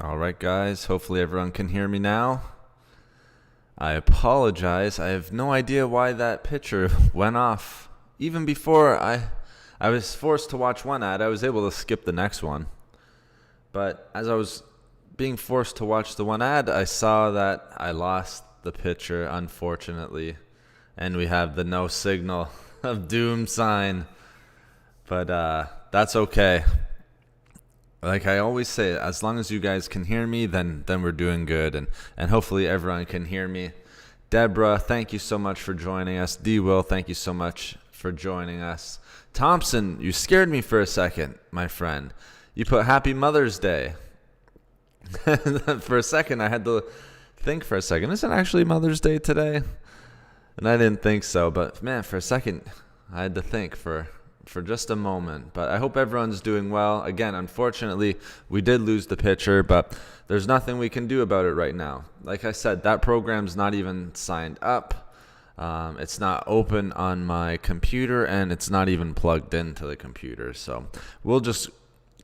All right, guys. Hopefully everyone can hear me now. I apologize. I have no idea why that picture went off. Even before I was forced to watch one ad, I was able to skip the next one. But as I was being forced to watch the one ad, I saw that I lost the picture, unfortunately. And we have the no signal of doom sign. But that's okay. Like I always say, as long as you guys can hear me, then we're doing good, and hopefully everyone can hear me. Deborah, thank you so much for joining us. D. Will, thank you so much for joining us. Thompson, you scared me for a second, my friend. You put Happy Mother's Day. For a second, I had to think for a second. Is it actually Mother's Day today? And I didn't think so, but man, for a second, I had to think for just a moment. But I hope everyone's doing well. Again, unfortunately, we did lose the pitcher, but there's nothing we can do about it right now. Like I said, that program's not even signed up. It's not open on my computer, and it's not even plugged into the computer. So we'll just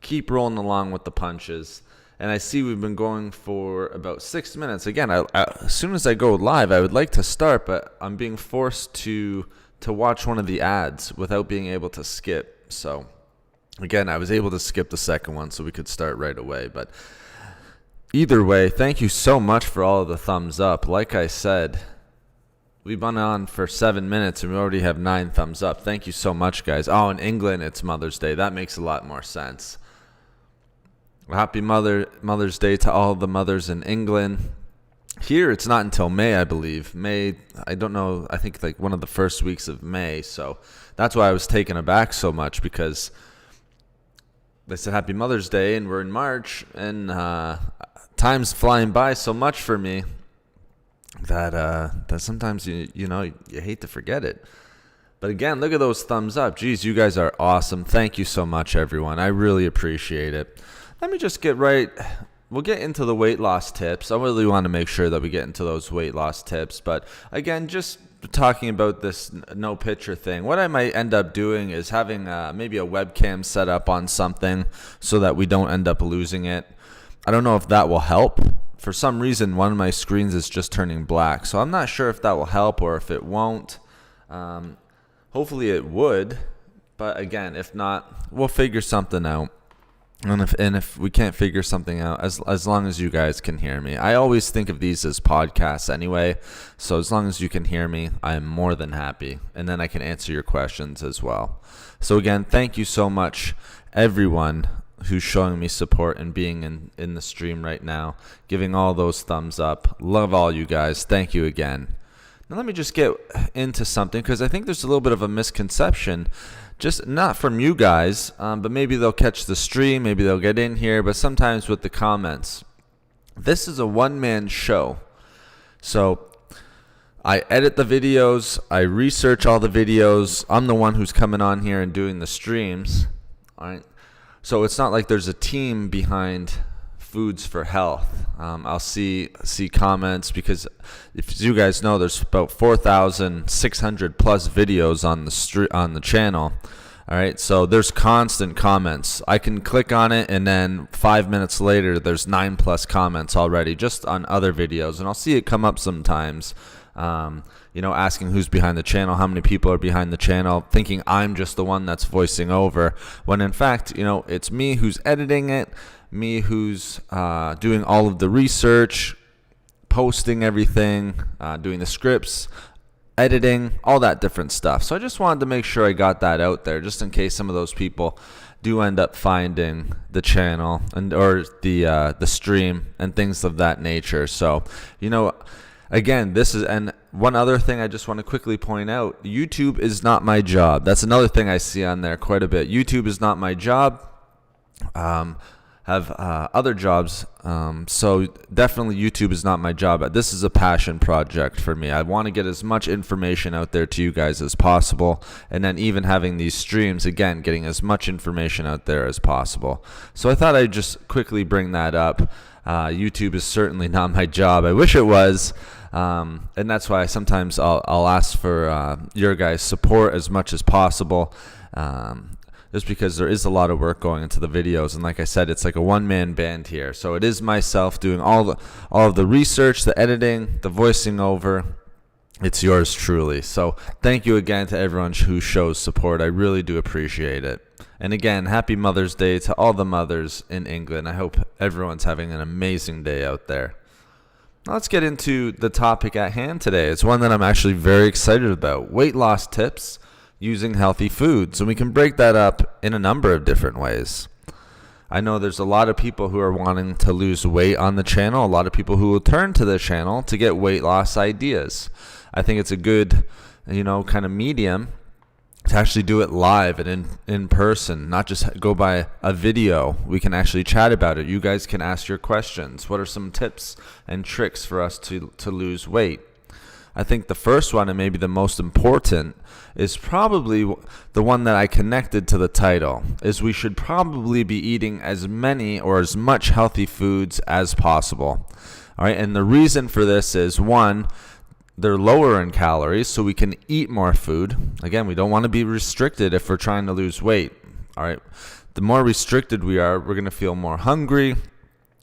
keep rolling along with the punches. And I see we've been going for about 6 minutes. Again, as soon as I go live, I would like to start, but I'm being forced to watch one of the ads without being able to skip. So again, I was able to skip the second one so we could start right away. But either way, thank you so much for all of the thumbs up. Like I said, we've been on for 7 minutes and we already have 9 thumbs up. Thank you so much, guys. Oh, in England, it's Mother's Day. That makes a lot more sense. Happy Mother's Day to all the mothers in England. Here, it's not until May, I believe. May, I don't know, I think like one of the first weeks of May. So that's why I was taken aback so much, because they said Happy Mother's Day and we're in March, and time's flying by so much for me that sometimes you hate to forget it. But again, look at those thumbs up. Geez, you guys are awesome. Thank you so much, everyone. I really appreciate it. Let me just we'll get into the weight loss tips. I really want to make sure that we get into those weight loss tips. But again, just talking about this no picture thing, what I might end up doing is having maybe a webcam set up on something so that we don't end up losing it. I don't know if that will help. For some reason, one of my screens is just turning black. So I'm not sure if that will help or if it won't. Hopefully it would. But again, if not, we'll figure something out. And if we can't figure something out, as long as you guys can hear me. I always think of these as podcasts anyway, so as long as you can hear me, I am more than happy. And then I can answer your questions as well. So again, thank you so much, everyone who's showing me support and being in the stream right now, giving all those thumbs up. Love all you guys. Thank you again. Now let me just get into something, because I think there's a little bit of a misconception. Just not from you guys, but maybe they'll catch the stream, maybe they'll get in here, but sometimes with the comments. This is a one-man show. So I edit the videos, I research all the videos, I'm the one who's coming on here and doing the streams. All right. So it's not like there's a team behind Foods for Health. I'll see comments, because if you guys know, there's about 4,600 plus videos on the channel. All right, so there's constant comments. I can click on it, and then 5 minutes later, there's 9 plus comments already just on other videos, and I'll see it come up sometimes. Asking who's behind the channel, how many people are behind the channel, thinking I'm just the one that's voicing over, when in fact, it's me who's editing it, me who's doing all of the research, posting everything, doing the scripts, editing, all that different stuff. So I just wanted to make sure I got that out there, just in case some of those people do end up finding the channel or the stream and things of that nature. So, again, and one other thing I just want to quickly point out, YouTube is not my job. That's another thing I see on there quite a bit. YouTube is not my job. Have other jobs, so definitely YouTube is not my job. This is a passion project for me. I want to get as much information out there to you guys as possible, and then even having these streams, again, getting as much information out there as possible. So I thought I'd just quickly bring that up. YouTube is certainly not my job. I wish it was, and that's why sometimes I'll ask for your guys' support as much as possible. just because there is a lot of work going into the videos. And like I said, it's like a one-man band here. So it is myself doing all of the research, the editing, the voicing over. It's yours truly. So thank you again to everyone who shows support. I really do appreciate it. And again, happy Mother's Day to all the mothers in England. I hope everyone's having an amazing day out there. Now let's get into the topic at hand today. It's one that I'm actually very excited about. Weight loss tips using healthy foods. And we can break that up in a number of different ways. I know there's a lot of people who are wanting to lose weight on the channel. A lot of people who will turn to the channel to get weight loss ideas. I think it's a good, kind of medium to actually do it live and in person, not just go by a video. We can actually chat about it. You guys can ask your questions. What are some tips and tricks for us to lose weight? I think the first one, and maybe the most important, is probably the one that I connected to the title, is we should probably be eating as many or as much healthy foods as possible. All right, and the reason for this is, one, they're lower in calories, so we can eat more food. Again, we don't want to be restricted if we're trying to lose weight. All right, the more restricted we are, we're going to feel more hungry.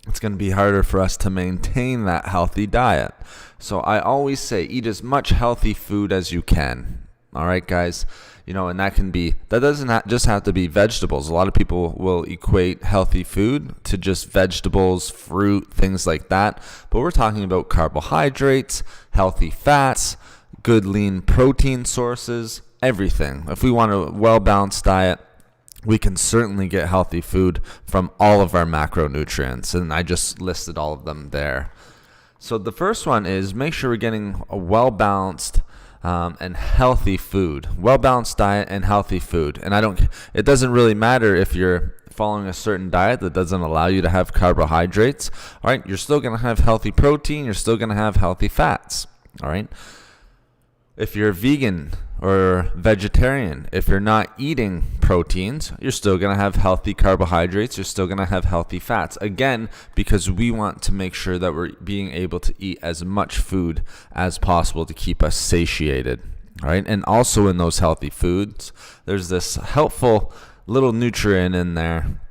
It's going to be harder for us to maintain that healthy diet. So I always say eat as much healthy food as you can. All right, guys. And that doesn't just have to be vegetables. A lot of people will equate healthy food to just vegetables, fruit, things like that. But we're talking about carbohydrates, healthy fats, good lean protein sources, everything. If we want a well-balanced diet, we can certainly get healthy food from all of our macronutrients. And I just listed all of them there. So the first one is make sure we're getting a well-balanced and healthy food, well-balanced diet and healthy food. And it doesn't really matter if you're following a certain diet that doesn't allow you to have carbohydrates. All right, you're still going to have healthy protein. You're still going to have healthy fats. All right. If you're vegan or vegetarian, if you're not eating proteins, you're still going to have healthy carbohydrates. You're still going to have healthy fats. Again, because we want to make sure that we're being able to eat as much food as possible to keep us satiated. All right. And also in those healthy foods, there's this helpful little nutrient in there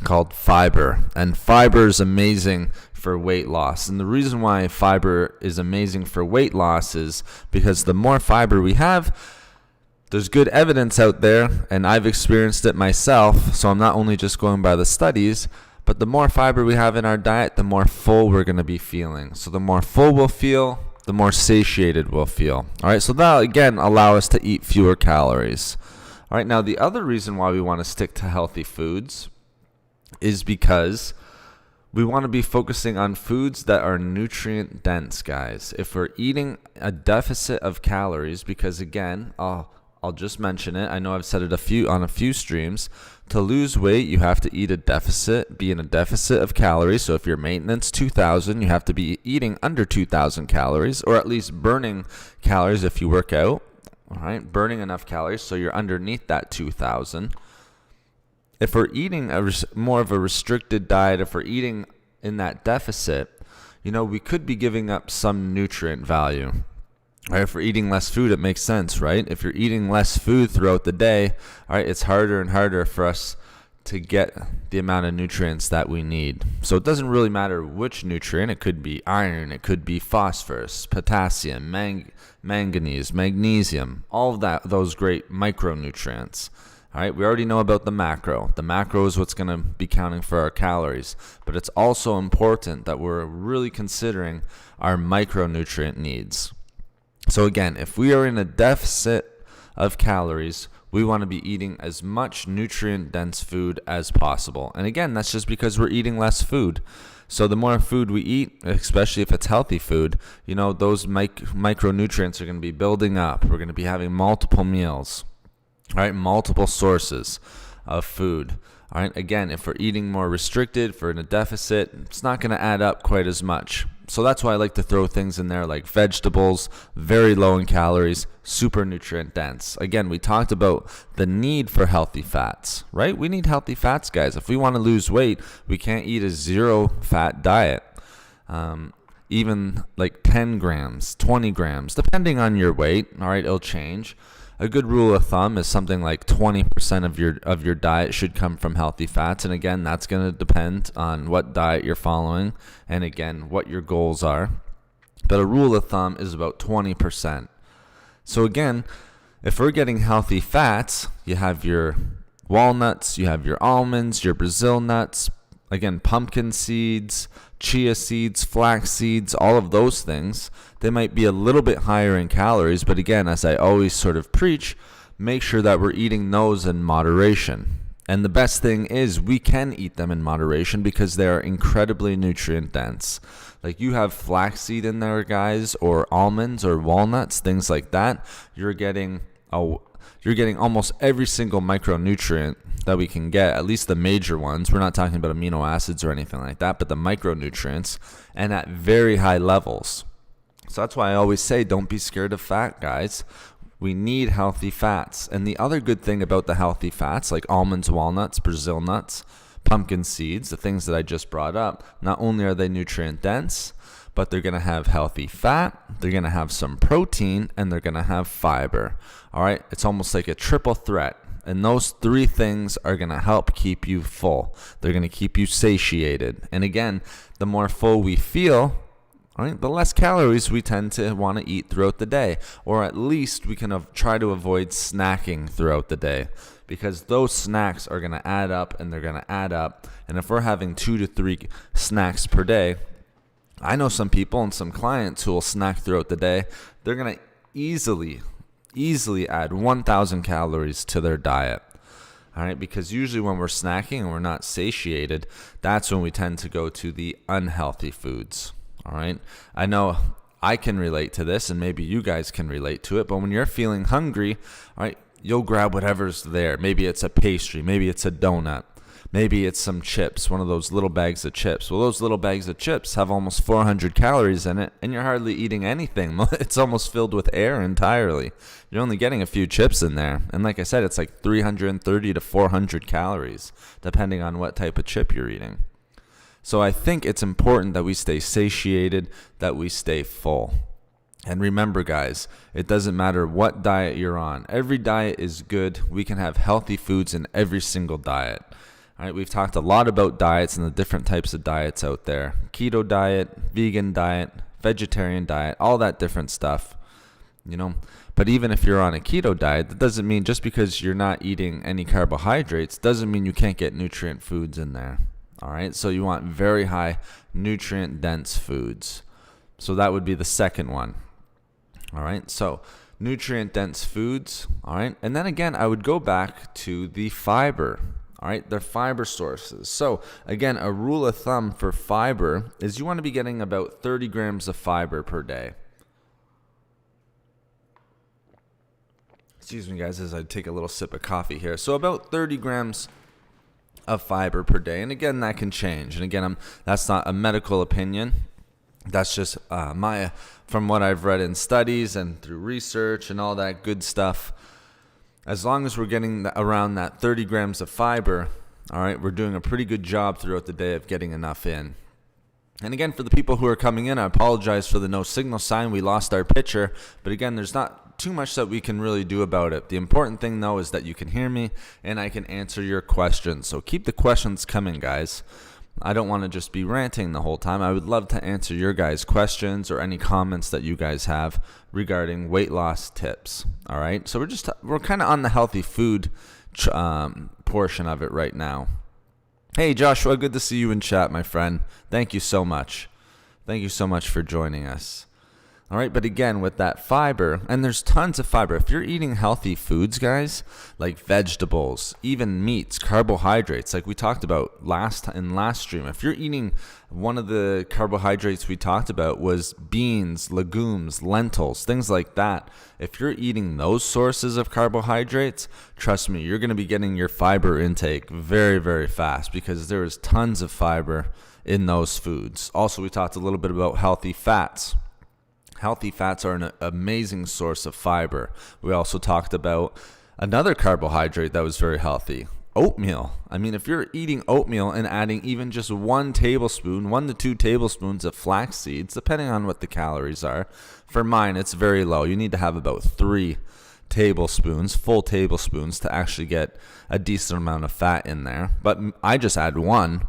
called fiber. And fiber is amazing for weight loss. And the reason why fiber is amazing for weight loss is because the more fiber we have, there's good evidence out there, and I've experienced it myself, so I'm not only just going by the studies, but the more fiber we have in our diet, the more full we're going to be feeling. So the more full we'll feel, the more satiated we'll feel. All right, so that'll again allow us to eat fewer calories. All right, now the other reason why we want to stick to healthy foods is because we want to be focusing on foods that are nutrient dense, guys. If we're eating a deficit of calories, because again, I'll just mention it. I know I've said it on a few streams. To lose weight, you have to be in a deficit of calories. So if your maintenance 2,000, you have to be eating under 2,000 calories, or at least burning calories if you work out. All right, burning enough calories so you're underneath that 2,000. If we're eating more of a restricted diet, if we're eating in that deficit, we could be giving up some nutrient value. Right? If we're eating less food, it makes sense, right? If you're eating less food throughout the day, all right, it's harder and harder for us to get the amount of nutrients that we need. So it doesn't really matter which nutrient. It could be iron, it could be phosphorus, potassium, manganese, magnesium, all of those great micronutrients. All right, we already know about the macro. The macro is what's going to be counting for our calories. But it's also important that we're really considering our micronutrient needs. So again, if we are in a deficit of calories, we want to be eating as much nutrient-dense food as possible. And again, that's just because we're eating less food. So the more food we eat, especially if it's healthy food, those micronutrients are going to be building up. We're going to be having multiple meals. All right, multiple sources of food. All right, again, if we're eating more restricted, if we're in a deficit, it's not going to add up quite as much. So that's why I like to throw things in there like vegetables, very low in calories, super nutrient dense. Again, we talked about the need for healthy fats, right? We need healthy fats, guys. If we want to lose weight, we can't eat a zero fat diet. Even like 10 grams, 20 grams, depending on your weight. All right, it'll change. a good rule of thumb is something like 20% of your diet should come from healthy fats. And again, that's going to depend on what diet you're following and again, what your goals are. But a rule of thumb is about 20%. So again, if we're getting healthy fats, you have your walnuts, you have your almonds, your Brazil nuts, again, pumpkin seeds, chia seeds, flax seeds, all of those things. They might be a little bit higher in calories, but again, as I always sort of preach, make sure that we're eating those in moderation. And the best thing is we can eat them in moderation because they are incredibly nutrient dense. Like you have flaxseed in there, guys, or almonds or walnuts, things like that. You're getting almost every single micronutrient that we can get, at least the major ones. We're not talking about amino acids or anything like that, but the micronutrients, and at very high levels. So that's why I always say don't be scared of fat, guys. We need healthy fats. And the other good thing about the healthy fats, like almonds, walnuts, Brazil nuts, pumpkin seeds, the things that I just brought up, not only are they nutrient dense, but they're going to have healthy fat, they're going to have some protein, and they're going to have fiber. All right, it's almost like a triple threat. And those three things are going to help keep you full. They're going to keep you satiated. And again, the more full we feel, all right, the less calories we tend to want to eat throughout the day. Or at least we can try to avoid snacking throughout the day. Because those snacks are going to add up and they're going to add up. And if we're having 2 to 3 snacks per day, I know some people and some clients who will snack throughout the day. They're going to easily add 1,000 calories to their diet. All right, because usually when we're snacking and we're not satiated, that's when we tend to go to the unhealthy foods. All right, I know I can relate to this and maybe you guys can relate to it, but when you're feeling hungry, all right, you'll grab whatever's there. Maybe it's a pastry, maybe it's a donut, maybe it's some chips, one of those little bags of chips. Well, those little bags of chips have almost 400 calories in it, and you're hardly eating anything. It's almost filled with air entirely. You're only getting a few chips in there. And like I said, it's like 330 to 400 calories, depending on what type of chip you're eating. So I think it's important that we stay satiated, that we stay full. And remember, guys, it doesn't matter what diet you're on. Every diet is good. We can have healthy foods in every single diet. All right, we've talked a lot about diets and the different types of diets out there. Keto diet, vegan diet, vegetarian diet, all that different stuff. But even if you're on a keto diet, that doesn't mean just because you're not eating any carbohydrates doesn't mean you can't get nutrient foods in there. All right, so you want very high nutrient dense foods. So that would be the second one. All right, so nutrient dense foods. All right, and then again, I would go back to the fiber. All right, they're fiber sources. So again, a rule of thumb for fiber is you want to be getting about 30 grams of fiber per day. Excuse me, guys, as I take a little sip of coffee here. So about 30 grams of fiber per day. And again, that can change. And again, that's not a medical opinion. That's just from what I've read in studies and through research and all that good stuff. As long as we're getting around that 30 grams of fiber, all right, we're doing a pretty good job throughout the day of getting enough in. And again, for the people who are coming in, I apologize for the no signal sign. We lost our picture. But again, there's not too much that we can really do about it. The important thing, though, is that you can hear me and I can answer your questions. So keep the questions coming, guys. I don't want to just be ranting the whole time. I would love to answer your guys' questions or any comments that you guys have regarding weight loss tips. All right. So we're kind of on the healthy food portion of it right now. Hey, Joshua, good to see you in chat, my friend. Thank you so much. Thank you so much for joining us. All right, but again, with that fiber, and there's tons of fiber. If you're eating healthy foods, guys, like vegetables, even meats, carbohydrates, like we talked about in last stream, if you're eating, one of the carbohydrates we talked about was beans, legumes, lentils, things like that. If you're eating those sources of carbohydrates, trust me, you're going to be getting your fiber intake very, very fast because there is tons of fiber in those foods. Also, we talked a little bit about healthy fats. Healthy fats are an amazing source of fiber. We also talked about another carbohydrate that was very healthy, oatmeal. I mean, if you're eating oatmeal and adding even just 1 to 2 tablespoons of flax seeds, depending on what the calories are, for mine, it's very low. You need to have about 3 tablespoons, full tablespoons, to actually get a decent amount of fat in there. But I just add one,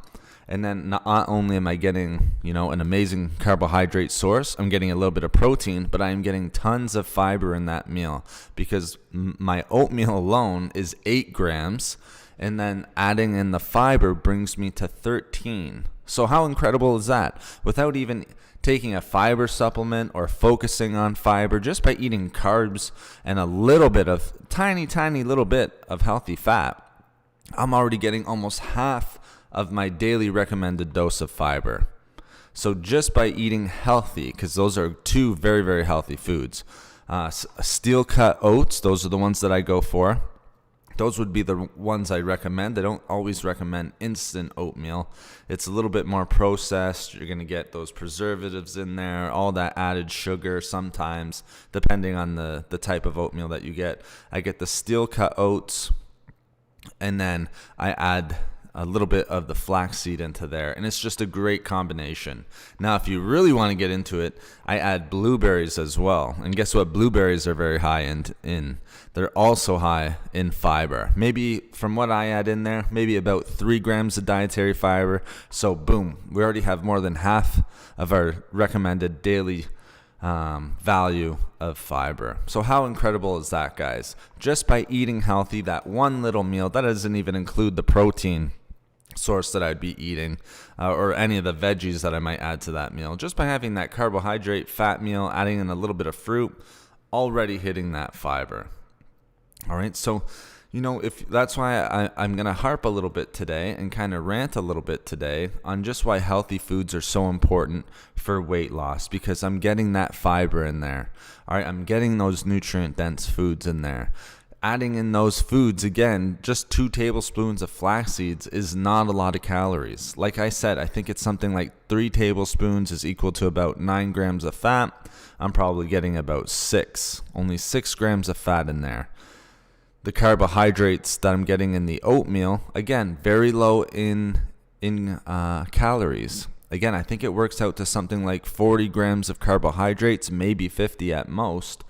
and then not only am I getting, an amazing carbohydrate source, I'm getting a little bit of protein, but I am getting tons of fiber in that meal, because my oatmeal alone is 8 grams, and then adding in the fiber brings me to 13. So how incredible is that? Without even taking a fiber supplement or focusing on fiber, just by eating carbs and a little bit of tiny little bit of healthy fat, I'm already getting almost half of my daily recommended dose of fiber. So just by eating healthy, because those are two very, very healthy foods. Steel cut oats, those are the ones that I go for. Those would be the ones I recommend. I don't always recommend instant oatmeal. It's a little bit more processed. You're going to get those preservatives in there, all that added sugar sometimes, depending on the type of oatmeal that you get. I get the steel cut oats, and then I add a little bit of the flaxseed into there, and it's just a great combination. Now, if you really want to get into it, I add blueberries as well. And guess what? Blueberries are very high in. They're also high in fiber. Maybe from what I add in there, maybe about 3 grams of dietary fiber. So boom, we already have more than half of our recommended daily value of fiber. So how incredible is that, guys? Just by eating healthy, that one little meal, that doesn't even include the protein source that I'd be eating, or any of the veggies that I might add to that meal. Just by having that carbohydrate fat meal, adding in a little bit of fruit, already hitting that fiber. All right, so if that's why I'm going to harp a little bit today and kind of rant a little bit today on just why healthy foods are so important for weight loss, because I'm getting that fiber in there. All right, I'm getting those nutrient dense foods in there. Adding in those foods, again, just 2 tablespoons of flax seeds is not a lot of calories. Like I said, I think it's something like 3 tablespoons is equal to about 9 grams of fat. I'm probably getting about 6, only 6 grams of fat in there. The carbohydrates that I'm getting in the oatmeal, again, very low in calories. Again, I think it works out to something like 40 grams of carbohydrates, maybe 50 at most.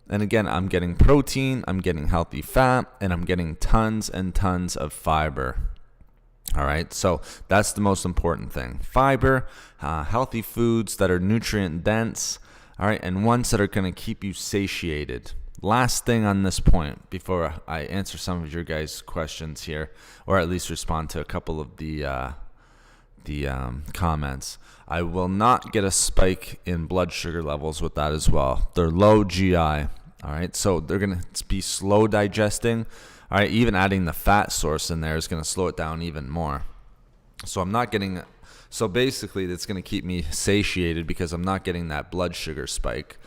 And again, I'm getting protein, I'm getting healthy fat, and I'm getting tons and tons of fiber. All right, so that's the most important thing. Fiber, healthy foods that are nutrient dense, all right, and ones that are going to keep you satiated. Last thing on this point, before I answer some of your guys' questions here, or at least respond to a couple of the comments. I will not get a spike in blood sugar levels with that as well. They're low GI. All right, so they're going to be slow digesting. All right, even adding the fat source in there is going to slow it down even more. So so basically it's going to keep me satiated because I'm not getting that blood sugar spike.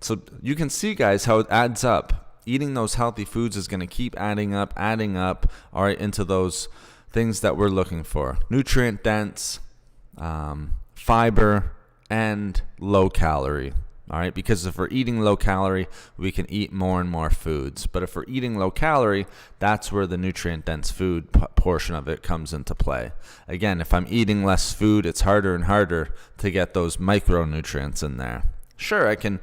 So you can see, guys, how it adds up. Eating those healthy foods is going to keep adding up, all right, into those things that we're looking for. Nutrient dense, fiber, and low calorie. All right, because if we're eating low calorie, we can eat more and more foods. But if we're eating low calorie, that's where the nutrient dense food portion of it comes into play. Again, if I'm eating less food, it's harder and harder to get those micronutrients in there. Sure, I can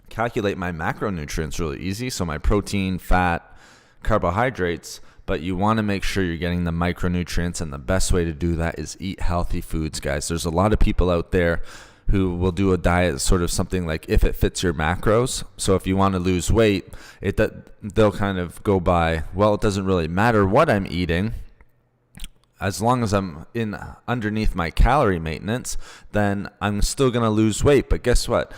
calculate my macronutrients really easy, so my protein, fat, carbohydrates, but you want to make sure you're getting the micronutrients, and the best way to do that is eat healthy foods, guys. There's a lot of people out there who will do a diet sort of something like if it fits your macros. So if you want to lose weight, they'll kind of go by, well, it doesn't really matter what I'm eating. As long as I'm underneath my calorie maintenance, then I'm still going to lose weight. But guess what?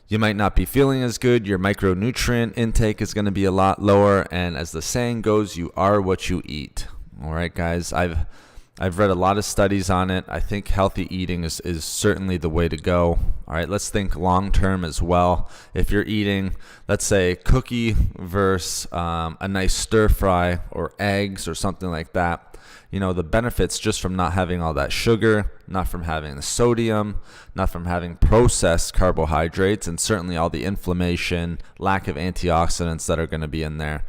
You might not be feeling as good. Your micronutrient intake is going to be a lot lower. And as the saying goes, you are what you eat. All right, guys, I've read a lot of studies on it. I think healthy eating is certainly the way to go. All right, let's think long term as well. If you're eating, let's say, cookie versus a nice stir fry or eggs or something like that, the benefits just from not having all that sugar, not from having the sodium, not from having processed carbohydrates, and certainly all the inflammation, lack of antioxidants that are going to be in there.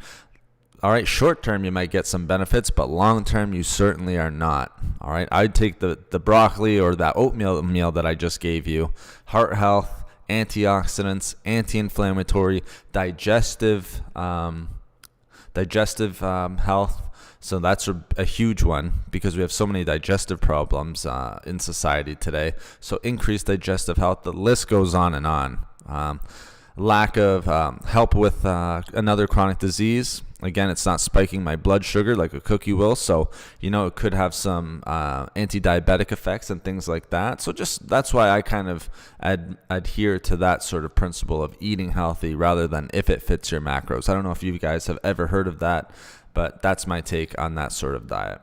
All right, short term you might get some benefits, but long term you certainly are not. All right, I'd take the broccoli or that oatmeal meal that I just gave you. Heart health, antioxidants, anti-inflammatory, digestive health. So that's a huge one because we have so many digestive problems in society today. So increased digestive health, the list goes on and on. Lack of help with another chronic disease. Again, it's not spiking my blood sugar like a cookie will. So, it could have some anti-diabetic effects and things like that. So that's why I kind of adhere to that sort of principle of eating healthy rather than if it fits your macros. I don't know if you guys have ever heard of that, but that's my take on that sort of diet.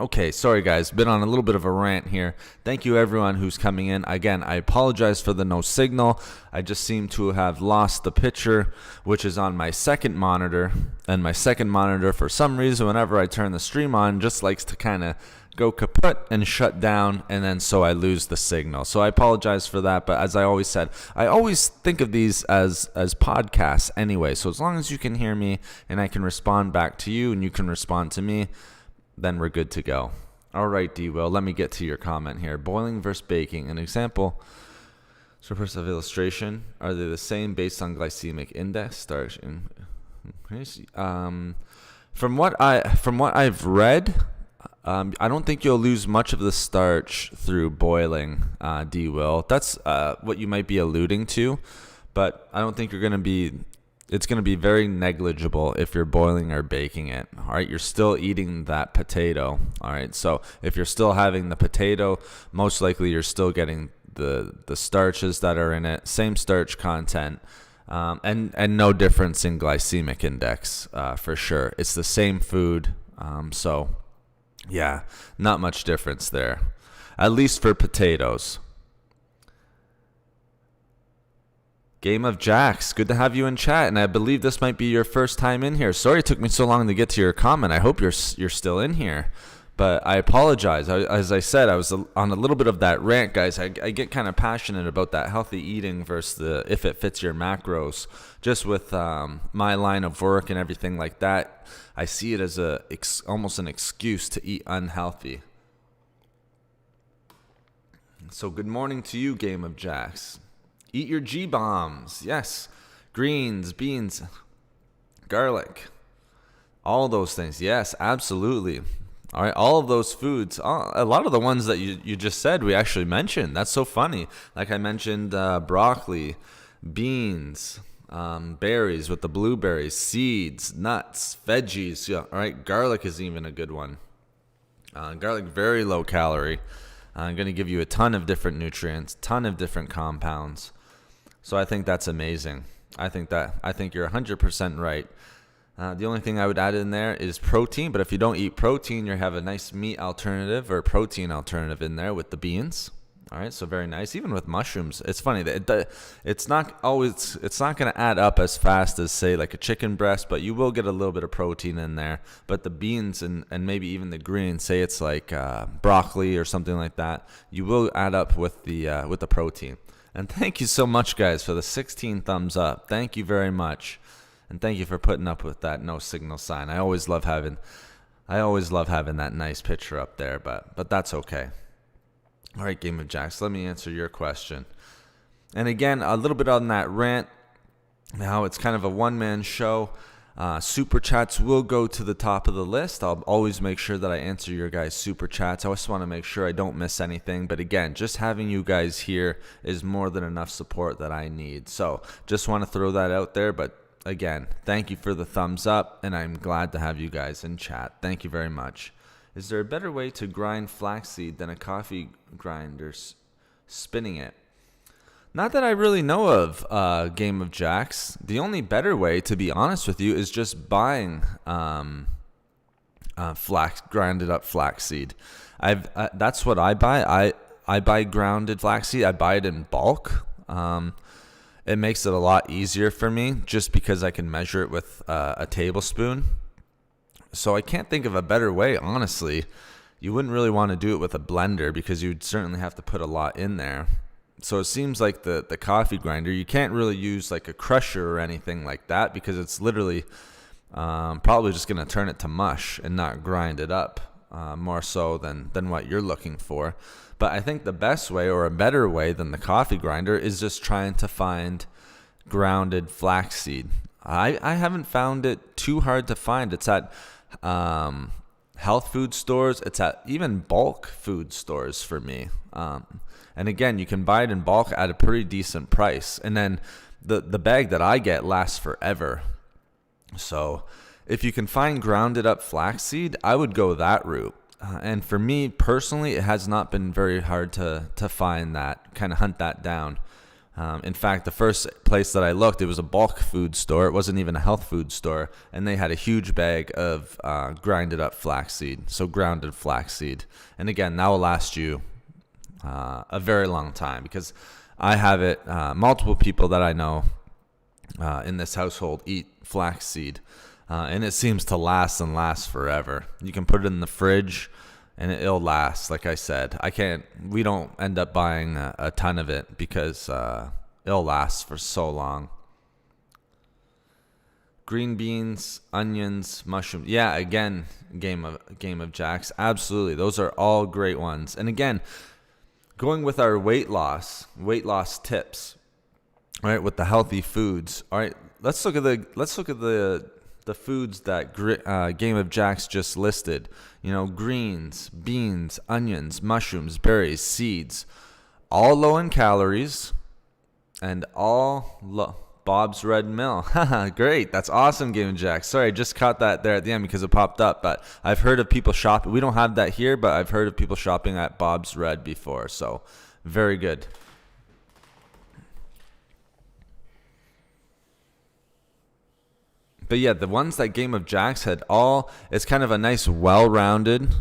Okay, sorry guys, been on a little bit of a rant here. Thank you everyone who's coming in. Again, I apologize for the no signal. I just seem to have lost the picture, which is on my second monitor. And my second monitor, for some reason, whenever I turn the stream on, just likes to kind of go kaput and shut down, and then so I lose the signal. So I apologize for that, but as I always said, I always think of these as podcasts anyway. So as long as you can hear me and I can respond back to you and you can respond to me, then we're good to go. All right, D-Will, let me get to your comment here. Boiling versus baking. An example, purpose of illustration, are they the same based on glycemic index? Starch. From what I've read, I don't think you'll lose much of the starch through boiling, D-Will. That's what you might be alluding to, but I don't think it's going to be very negligible if you're boiling or baking it. All right, you're still eating that potato. All right, so if you're still having the potato, most likely you're still getting the starches that are in it, same starch content, and no difference in glycemic index for sure. It's the same food, so yeah, not much difference there, at least for potatoes. Game of Jacks, good to have you in chat, and I believe this might be your first time in here. Sorry it took me so long to get to your comment. I hope you're still in here, but I apologize. As I said, I was on a little bit of that rant, guys. I get kind of passionate about that healthy eating versus the if it fits your macros. Just with my line of work and everything like that, I see it as almost an excuse to eat unhealthy. So good morning to you, Game of Jacks. Eat your G-bombs. Yes. Greens, beans, garlic. All those things. Yes, absolutely. All right. All of those foods. A lot of the ones that you just said we actually mentioned. That's so funny. Like I mentioned broccoli, beans, berries with the blueberries, seeds, nuts, veggies. Yeah. All right. Garlic is even a good one. Garlic, very low calorie. I'm going to give you a ton of different nutrients, ton of different compounds. So I think that's amazing. I think you're 100% right. The only thing I would add in there is protein, but if you don't eat protein, you have a nice meat alternative or protein alternative in there with the beans. All right, so very nice. Even with mushrooms, it's funny that it's not going to add up as fast as say like a chicken breast, but you will get a little bit of protein in there. But the beans and maybe even the greens, say it's like broccoli or something like that, you will add up with the protein. And thank you so much, guys, for the 16 thumbs up. Thank you very much, and thank you for putting up with that no signal sign. I always love having that nice picture up there, but that's okay. All right, Game of Jacks, let me answer your question. And again, a little bit on that rant, how it's kind of a one-man show. Super chats will go to the top of the list. I'll always make sure that I answer your guys' super chats. I always want to make sure I don't miss anything. But again, just having you guys here is more than enough support that I need. So just want to throw that out there. But again, thank you for the thumbs up, and I'm glad to have you guys in chat. Thank you very much. Is there a better way to grind flaxseed than a coffee grinder spinning it? Not that I really know of, Game of Jacks. The only better way, to be honest with you, is just buying grounded up flaxseed. That's what I buy. I buy grounded flaxseed. I buy it in bulk. It makes it a lot easier for me just because I can measure it with a tablespoon. So I can't think of a better way, honestly. You wouldn't really want to do it with a blender because you'd certainly have to put a lot in there. So it seems like the coffee grinder, you can't really use like a crusher or anything like that because it's literally probably just going to turn it to mush and not grind it up. more so than what you're looking for. But I think the best way, or a better way than the coffee grinder, is just trying to find grounded flaxseed. I haven't found it too hard to find. It's at health food stores. It's at even bulk food stores for me. And again, you can buy it in bulk at a pretty decent price. And then the bag that I get lasts forever. So if you can find grounded up flaxseed, I would go that route. And for me personally, it has not been very hard to find that, kind of hunt that down. In fact, the first place that I looked, it was a bulk food store. It wasn't even a health food store. And they had a huge bag of grinded up flaxseed, so grounded flaxseed. And again, that will last you a very long time, because I have it, multiple people that I know in this household eat flaxseed, and it seems to last and last forever. You can put it in the fridge and it'll last. Like I said, we don't end up buying a ton of it because it'll last for so long. Green beans, onions, mushrooms. Yeah, again, game of Jacks. Absolutely. Those are all great ones. And again, going with our weight loss tips, all right, with the healthy foods. All right, let's look at the foods that Game of Jacks just listed. Greens, beans, onions, mushrooms, berries, seeds, all low in calories, and all Bob's Red Mill. Great, that's awesome, Game of Jacks. Sorry, I just caught that there at the end because it popped up. But I've heard of people shopping. We don't have that here, but I've heard of people shopping at Bob's Red before. So very good. But yeah, the ones that Game of Jacks had it's kind of a nice, well-rounded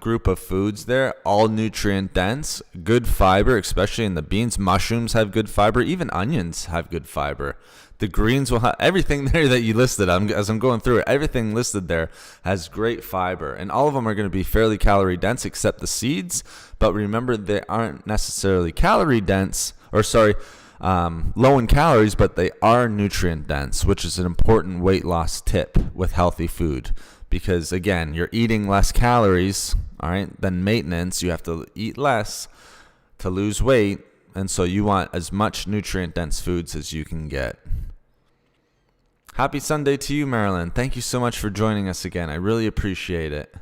group of foods there, all nutrient dense, good fiber, especially in the beans. Mushrooms have good fiber. Even onions have good fiber. The greens will have everything there that you listed. As I'm going through it, everything listed there has great fiber, and all of them are going to be fairly calorie dense except the seeds. But remember, they aren't necessarily calorie dense, low in calories, but they are nutrient dense, which is an important weight loss tip with healthy food. Because again, you're eating less calories, all right, than maintenance. You have to eat less to lose weight, and so you want as much nutrient dense foods as you can get. Happy Sunday to you, Marilyn. Thank you so much for joining us again. I really appreciate it.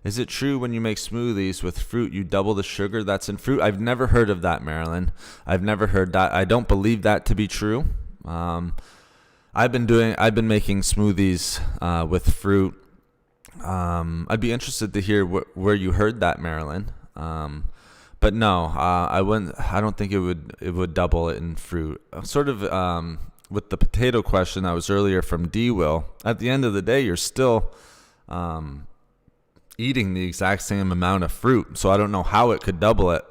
Is it true when you make smoothies with fruit, you double the sugar that's in fruit? I've never heard of that, Marilyn. I've never heard that. I don't believe that to be true. I've been making smoothies with fruit. I'd be interested to hear where you heard that, Marilyn. But no, I wouldn't. I don't think it would double it in fruit. Sort of with the potato question that was earlier from D. Will. At the end of the day, you're still eating the exact same amount of fruit, so I don't know how it could double it.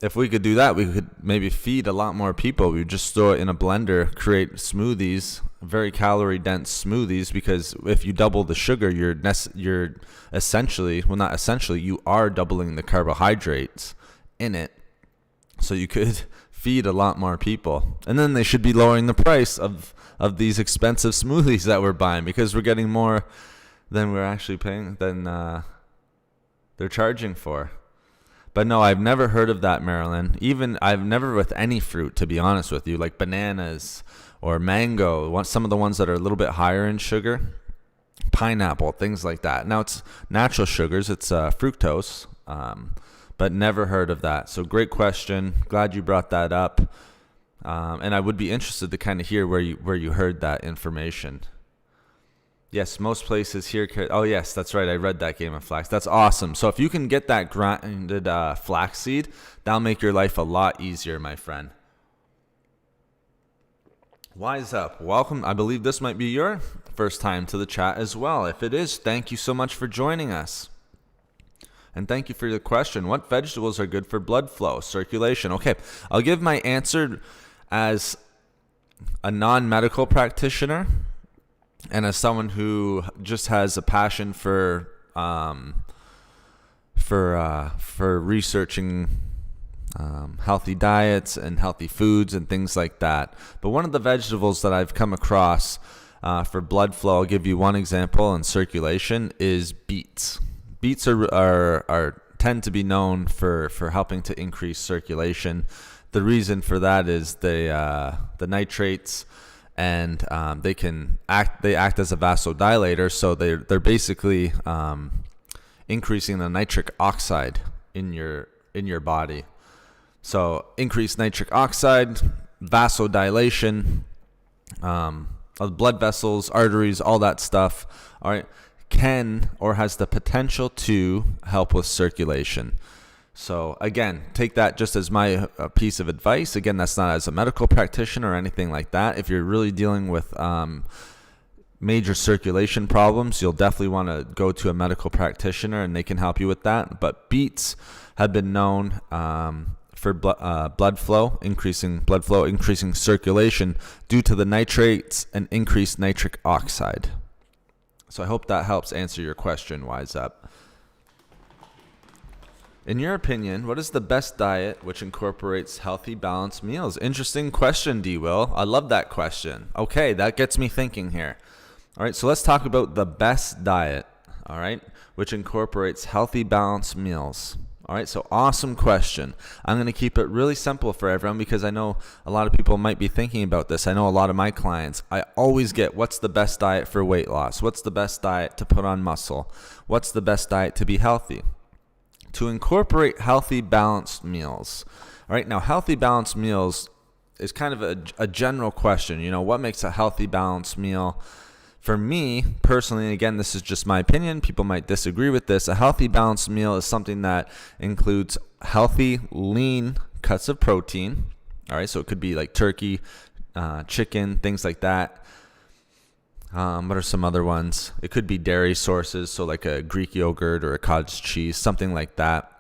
If we could do that, we could maybe feed a lot more people. We would just throw it in a blender, create smoothies, very calorie dense smoothies, because if you double the sugar, you're essentially, well, not essentially, you are doubling the carbohydrates in it. So you could feed a lot more people. And then they should be lowering the price of these expensive smoothies that we're buying, because we're getting more than we're actually paying, than they're charging for. But no, I've never heard of that, Marilyn. Even I've never with any fruit, to be honest with you, like bananas or mango, some of the ones that are a little bit higher in sugar, pineapple, things like that. Now it's natural sugars, it's fructose, but never heard of that. So great question. Glad you brought that up. And I would be interested to kind of hear where you heard that information. Yes, most places here. Oh, yes, that's right. I read that, Game of Flax. That's awesome. So if you can get that grinded flaxseed, that'll make your life a lot easier, my friend. Wise Up, welcome. I believe this might be your first time to the chat as well. If it is, thank you so much for joining us. And thank you for the question. What vegetables are good for blood flow, circulation? Okay, I'll give my answer as a non-medical practitioner and as someone who just has a passion for researching healthy diets and healthy foods and things like that. But one of the vegetables that I've come across for blood flow, I'll give you one example in circulation is beets. Beets are tend to be known for helping to increase circulation. The reason for that is the nitrates, and they act as a vasodilator, so they're basically increasing the nitric oxide in your body. So increased nitric oxide, vasodilation, of blood vessels, arteries, all that stuff, all right, can or has the potential to help with circulation. So again, take that just as my piece of advice. Again, that's not as a medical practitioner or anything like that. If you're really dealing with major circulation problems, you'll definitely want to go to a medical practitioner and they can help you with that. But beets have been known for blood flow, increasing circulation due to the nitrates and increased nitric oxide. So I hope that helps answer your question, Wise Up. In your opinion, what is the best diet which incorporates healthy, balanced meals? Interesting question, D-Will. I love that question. Okay, that gets me thinking here. All right, so let's talk about the best diet, all right, which incorporates healthy, balanced meals. All right, so awesome question. I'm going to keep it really simple for everyone because I know a lot of people might be thinking about this. I know a lot of my clients, I always get, what's the best diet for weight loss? What's the best diet to put on muscle? What's the best diet to be healthy? To incorporate healthy, balanced meals. All right, now healthy, balanced meals is kind of a general question. You know, what makes a healthy, balanced meal? For me, personally, and again, this is just my opinion, people might disagree with this, a healthy, balanced meal is something that includes healthy, lean cuts of protein. All right, so it could be like turkey, chicken, things like that. What are some other ones? It could be dairy sources, so like a Greek yogurt or a cottage cheese, something like that.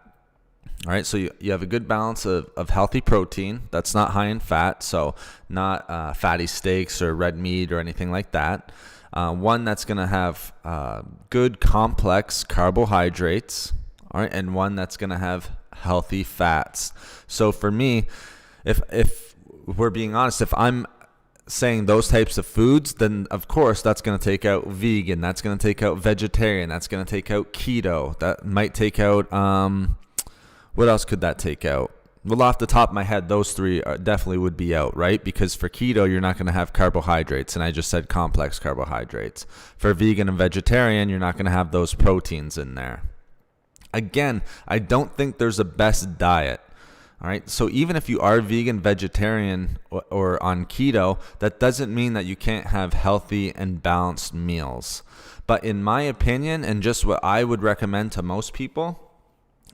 All right, so you have a good balance of healthy protein that's not high in fat, so not fatty steaks or red meat or anything like that. One that's going to have good complex carbohydrates, all right, and one that's going to have healthy fats. So for me, if we're being honest, if I'm saying those types of foods, then of course that's going to take out vegan, that's going to take out vegetarian, that's going to take out keto, that might take out what else could that take out? Well, off the top of my head, those three definitely would be out, right? Because for keto, you're not going to have carbohydrates, and I just said complex carbohydrates. For vegan and vegetarian, you're not going to have those proteins in there. Again, I don't think there's a best diet. All right, so even if you are vegan, vegetarian, or on keto, that doesn't mean that you can't have healthy and balanced meals. But in my opinion, and just what I would recommend to most people,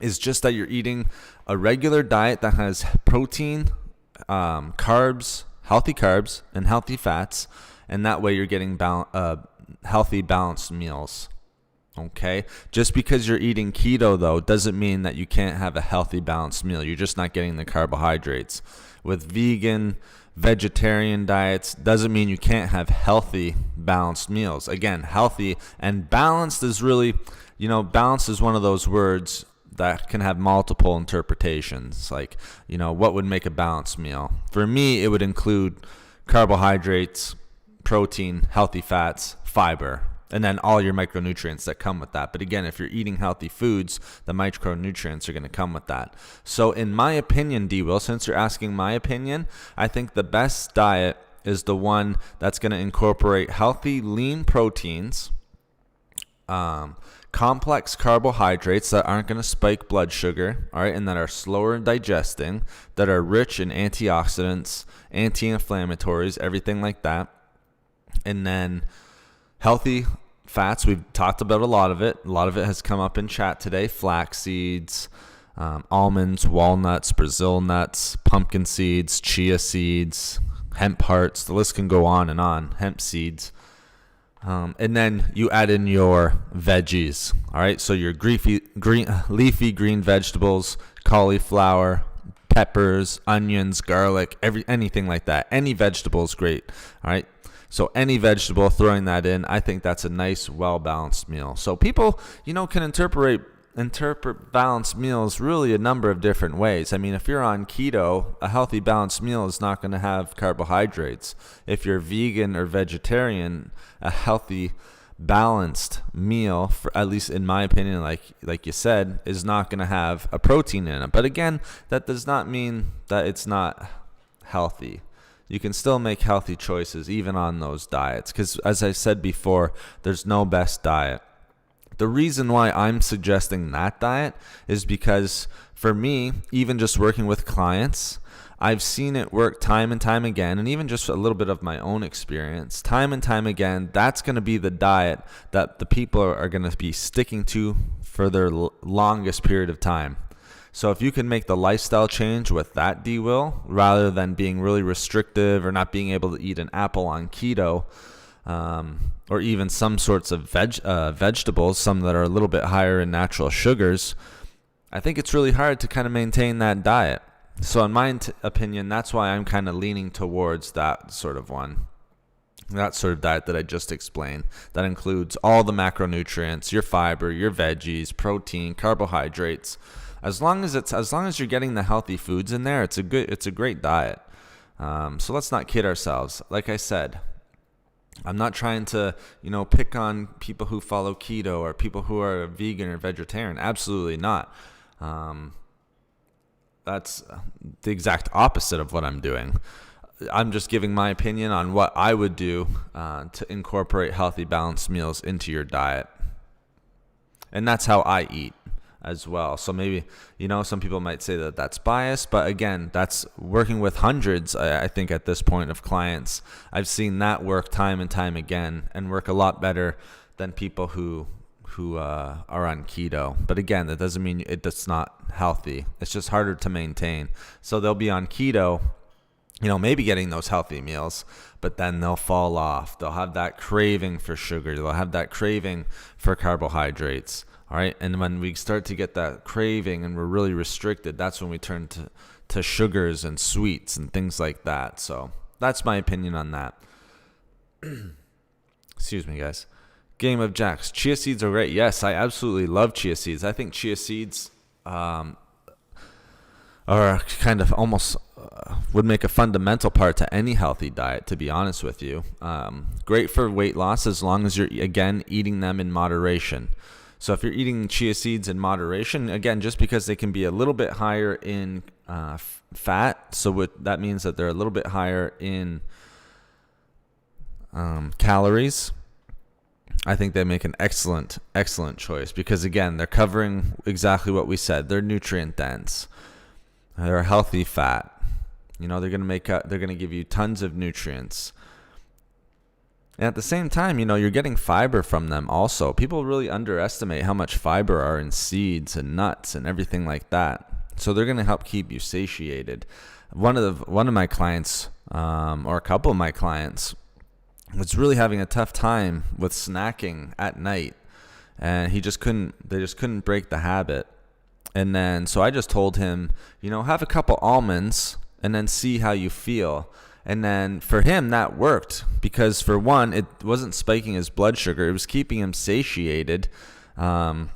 is just that you're eating a regular diet that has protein, carbs, healthy carbs, and healthy fats, and that way you're getting healthy, balanced meals. Okay, just because you're eating keto, though, doesn't mean that you can't have a healthy, balanced meal. You're just not getting the carbohydrates. With vegan, vegetarian diets, doesn't mean you can't have healthy, balanced meals. Again, healthy and balanced is really, balanced is one of those words that can have multiple interpretations. Like, what would make a balanced meal? For me, it would include carbohydrates, protein, healthy fats, fiber, and then all your micronutrients that come with that. But again, if you're eating healthy foods, the micronutrients are going to come with that. So in my opinion, D-Will, since you're asking my opinion, I think the best diet is the one that's going to incorporate healthy, lean proteins, complex carbohydrates that aren't going to spike blood sugar, all right, and that are slower in digesting, that are rich in antioxidants, anti-inflammatories, everything like that. And then healthy fats, we've talked about a lot of it. A lot of it has come up in chat today. Flax seeds, almonds, walnuts, Brazil nuts, pumpkin seeds, chia seeds, hemp hearts. The list can go on and on. Hemp seeds. And then you add in your veggies. All right, so your leafy green vegetables, cauliflower, peppers, onions, garlic, anything like that. Any vegetable is great. All right. So any vegetable, throwing that in, I think that's a nice, well-balanced meal. So people, can interpret interpret balanced meals really a number of different ways. I mean, if you're on keto, a healthy balanced meal is not going to have carbohydrates. If you're vegan or vegetarian, a healthy balanced meal, for, at least in my opinion, like you said, is not going to have a protein in it. But again, that does not mean that it's not healthy. You can still make healthy choices even on those diets, because as I said before, there's no best diet. The reason why I'm suggesting that diet is because for me, even just working with clients, I've seen it work time and time again, and even just a little bit of my own experience, time and time again, that's going to be the diet that the people are going to be sticking to for their longest period of time. So if you can make the lifestyle change with that, D-Will, rather than being really restrictive or not being able to eat an apple on keto, or even some sorts of vegetables, some that are a little bit higher in natural sugars, I think it's really hard to kind of maintain that diet. So in my opinion, that's why I'm kind of leaning towards that sort of one. That sort of diet that I just explained. That includes all the macronutrients, your fiber, your veggies, protein, carbohydrates. As long as you're getting the healthy foods in there, it's a great diet. So let's not kid ourselves. Like I said, I'm not trying to, pick on people who follow keto or people who are vegan or vegetarian. Absolutely not. That's the exact opposite of what I'm doing. I'm just giving my opinion on what I would do to incorporate healthy, balanced meals into your diet. And that's how I eat as well. So maybe, some people might say that that's biased, but again, that's working with hundreds, I think at this point, of clients. I've seen that work time and time again and work a lot better than people who are on keto. But again, that doesn't mean it's not healthy. It's just harder to maintain. So they'll be on keto, maybe getting those healthy meals, but then they'll fall off. They'll have that craving for sugar. They'll have that craving for carbohydrates. All right. And when we start to get that craving and we're really restricted, that's when we turn to sugars and sweets and things like that. So that's my opinion on that. Excuse me, guys. Game of Jacks. Chia seeds are great. Yes, I absolutely love chia seeds. I think chia seeds are kind of almost would make a fundamental part to any healthy diet, to be honest with you. Great for weight loss as long as you're, again, eating them in moderation. So if you're eating chia seeds in moderation, again, just because they can be a little bit higher in fat, so that means that they're a little bit higher in calories, I think they make an excellent choice because, again, they're covering exactly what we said. They're nutrient dense. They're a healthy fat. They're going to give you tons of nutrients. And at the same time, you're getting fiber from them also. People really underestimate how much fiber are in seeds and nuts and everything like that. So they're going to help keep you satiated. One of my clients, or a couple of my clients, was really having a tough time with snacking at night, and they just couldn't break the habit. And then so I just told him, have a couple almonds and then see how you feel. And then for him that worked because, for one, it wasn't spiking his blood sugar, it was keeping him satiated, and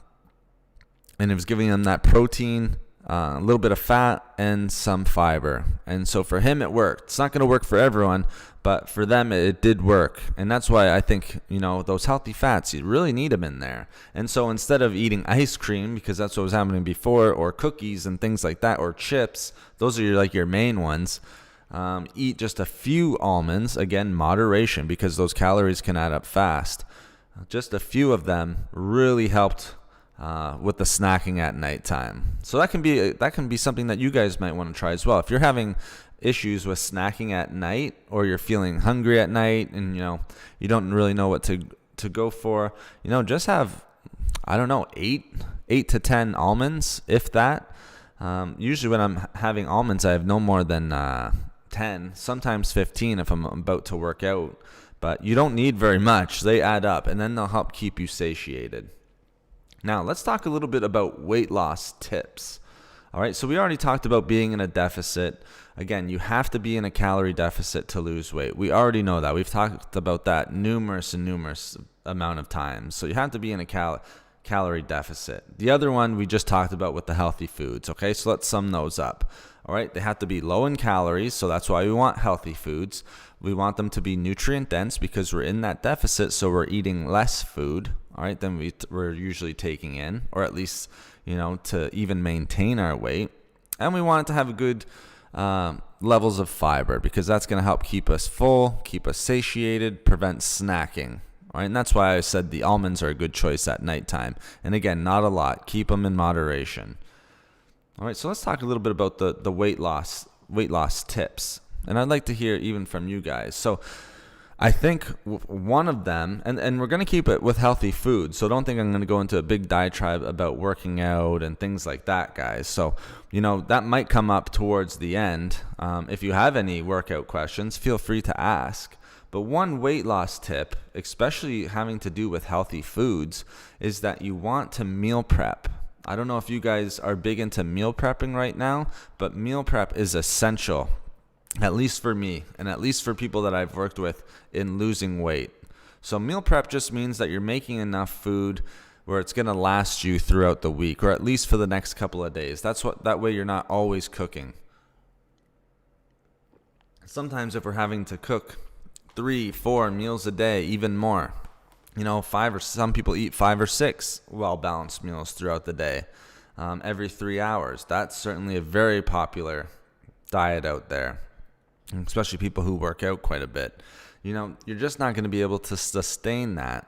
it was giving him that protein, a little bit of fat, and some fiber. And so for him it worked. It's not going to work for everyone, but for them it did work. And that's why I think, those healthy fats, you really need them in there. And so instead of eating ice cream, because that's what was happening before, or cookies and things like that, or chips, those are your main ones, eat just a few almonds. Again, moderation, because those calories can add up fast. Just a few of them really helped with the snacking at nighttime. So that can be something that you guys might want to try as well. If you're having issues with snacking at night, or you're feeling hungry at night and you don't really know what to go for, just have, I don't know, 8 to 10 almonds, if that. Usually when I'm having almonds, I have no more than 10, sometimes 15 if I'm about to work out. But you don't need very much. They add up, and then they'll help keep you satiated. Now, let's talk a little bit about weight loss tips. All right, so we already talked about being in a deficit. Again, you have to be in a calorie deficit to lose weight. We already know that. We've talked about that numerous amount of times. So you have to be in a calorie deficit. The other one we just talked about with the healthy foods. Okay, so let's sum those up. All right, they have to be low in calories, so that's why we want healthy foods. We want them to be nutrient dense because we're in that deficit, so we're eating less food, all right, than we're usually taking in, or at least, to even maintain our weight. And we want it to have a good levels of fiber because that's going to help keep us full, keep us satiated, prevent snacking. All right, and that's why I said the almonds are a good choice at nighttime. And again, not a lot. Keep them in moderation. All right, so let's talk a little bit about the weight loss tips. And I'd like to hear even from you guys. So I think one of them, and we're going to keep it with healthy food, so don't think I'm going to go into a big diatribe about working out and things like that, guys. So, that might come up towards the end. If you have any workout questions, feel free to ask. But one weight loss tip, especially having to do with healthy foods, is that you want to meal prep. I don't know if you guys are big into meal prepping right now, but meal prep is essential, at least for me, and at least for people that I've worked with in losing weight. So meal prep just means that you're making enough food where it's going to last you throughout the week, or at least for the next couple of days. That way you're not always cooking. Sometimes if we're having to cook 3-4 meals a day, even more, some people eat 5 or 6 well-balanced meals throughout the day, every 3 hours. That's certainly a very popular diet out there, especially people who work out quite a bit. You're just not going to be able to sustain that,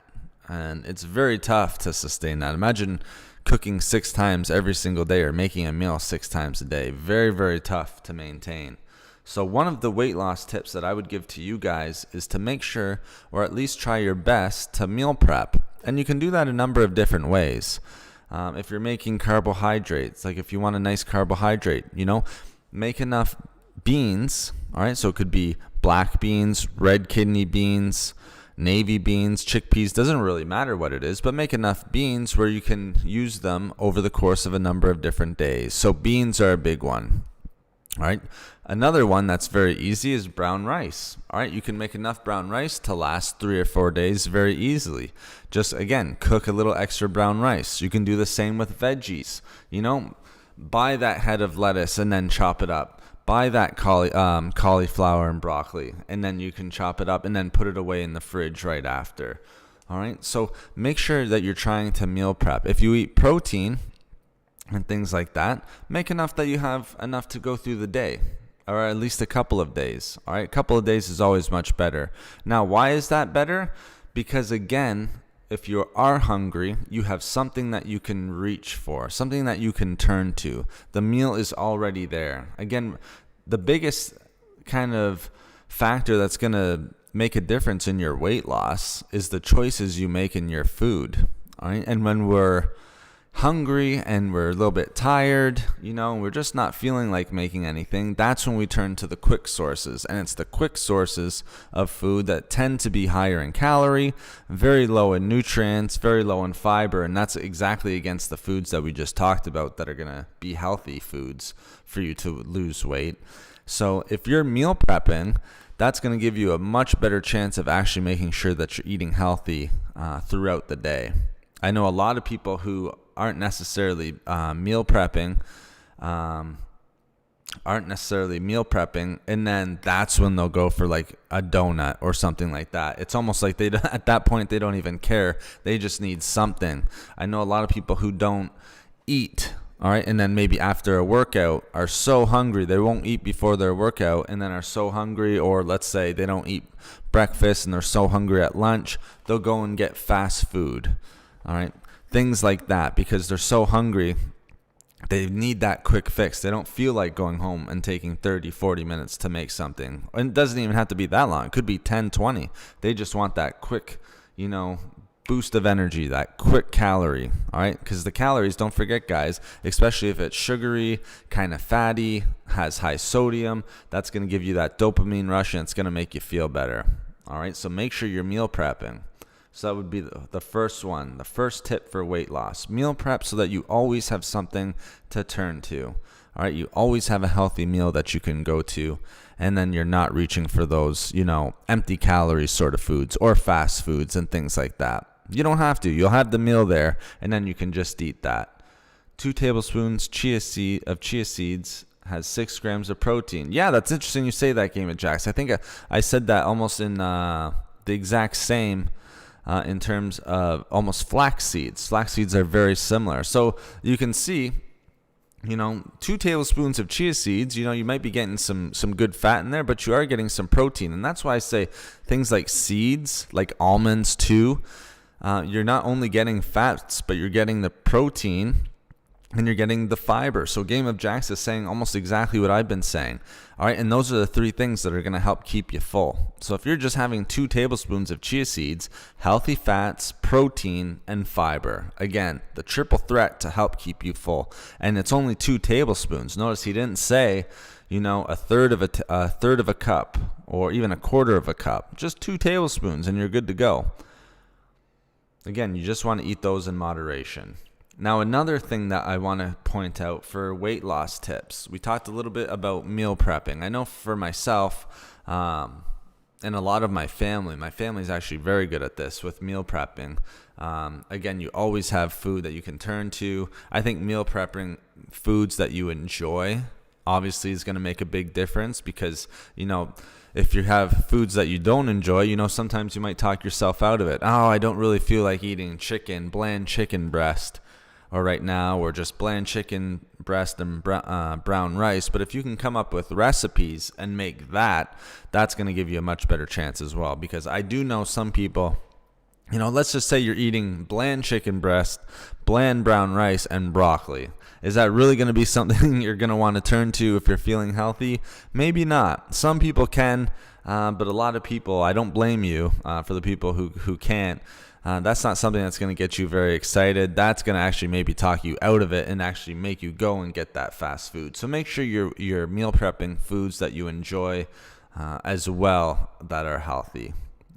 and it's very tough to sustain that. Imagine cooking 6 times every single day or making a meal 6 times a day. Very, very tough to maintain. So one of the weight loss tips that I would give to you guys is to make sure, or at least try your best, to meal prep. And you can do that a number of different ways. If you're making carbohydrates, like if you want a nice carbohydrate, make enough beans. All right, so it could be black beans, red kidney beans, navy beans, chickpeas, doesn't really matter what it is, but make enough beans where you can use them over the course of a number of different days. So beans are a big one. All right. Another one that's very easy is brown rice. All right. You can make enough brown rice to last 3 or 4 days very easily. Just, again, cook a little extra brown rice. You can do the same with veggies. Buy that head of lettuce and then chop it up. Buy that cauliflower and broccoli, and then you can chop it up and then put it away in the fridge right after. All right. So make sure that you're trying to meal prep. If you eat protein and things like that, make enough that you have enough to go through the day, or at least a couple of days. All right, a couple of days is always much better. Now, why is that better? Because again, if you are hungry, you have something that you can reach for, something that you can turn to. The meal is already there. Again, the biggest kind of factor that's going to make a difference in your weight loss is the choices you make in your food. All right, and when we're hungry and we're a little bit tired, we're just not feeling like making anything, that's when we turn to the quick sources. And it's the quick sources of food that tend to be higher in calorie, very low in nutrients, very low in fiber, and that's exactly against the foods that we just talked about that are going to be healthy foods for you to lose weight. So if you're meal prepping, that's going to give you a much better chance of actually making sure that you're eating healthy throughout the day. I know a lot of people who aren't necessarily meal prepping, and then that's when they'll go for like a donut or something like that. It's almost like at that point they don't even care. They just need something. I know a lot of people who don't eat, all right, and then maybe after a workout are so hungry they won't eat before their workout, and then are so hungry, or let's say they don't eat breakfast and they're so hungry at lunch, they'll go and get fast food. All right. Things like that, because they're so hungry, they need that quick fix. They don't feel like going home and taking 30, 40 minutes to make something. And it doesn't even have to be that long. It could be 10, 20. They just want that quick, boost of energy, that quick calorie. All right. Because the calories, don't forget, guys, especially if it's sugary, kind of fatty, has high sodium, that's going to give you that dopamine rush and it's going to make you feel better. All right. So make sure you're meal prepping. So that would be the first one, the first tip for weight loss. Meal prep so that you always have something to turn to. All right, you always have a healthy meal that you can go to, and then you're not reaching for those, empty calorie sort of foods or fast foods and things like that. You don't have to. You'll have the meal there, and then you can just eat that. 2 tablespoons chia seeds has 6 grams of protein. Yeah, that's interesting you say that, Game of Jacks. I think I said that almost in the exact same in terms of almost flax seeds. Flax seeds are very similar. So you can see, 2 tablespoons of chia seeds, you might be getting some good fat in there, but you are getting some protein. And that's why I say things like seeds, like almonds too, you're not only getting fats, but you're getting the protein and you're getting the fiber. So Game of Jacks is saying almost exactly what I've been saying. All right, and those are the 3 things that are going to help keep you full. So if you're just having 2 tablespoons of chia seeds, healthy fats, protein, and fiber. Again, the triple threat to help keep you full. And it's only 2 tablespoons. Notice he didn't say, a third of a cup or even a quarter of a cup. Just 2 tablespoons and you're good to go. Again, you just want to eat those in moderation. Now, another thing that I want to point out for weight loss tips, we talked a little bit about meal prepping. I know for myself and a lot of my family is actually very good at this with meal prepping. Again, you always have food that you can turn to. I think meal prepping foods that you enjoy obviously is going to make a big difference because, if you have foods that you don't enjoy, sometimes you might talk yourself out of it. Oh, I don't really feel like eating bland chicken breast. Or right now, or just bland chicken breast and brown rice. But if you can come up with recipes and make that's going to give you a much better chance as well. Because I do know some people, let's just say you're eating bland chicken breast, bland brown rice, and broccoli. Is that really going to be something you're going to want to turn to if you're feeling healthy? Maybe not. Some people can, but a lot of people, I don't blame you for the people who can't. That's not something that's going to get you very excited. That's going to actually maybe talk you out of it and actually make you go and get that fast food. So make sure you're meal prepping foods that you enjoy as well that are healthy.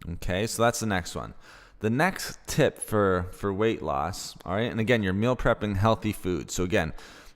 Okay, so that's the next one. The next tip for weight loss, all right, and again, you're meal prepping healthy foods. So again,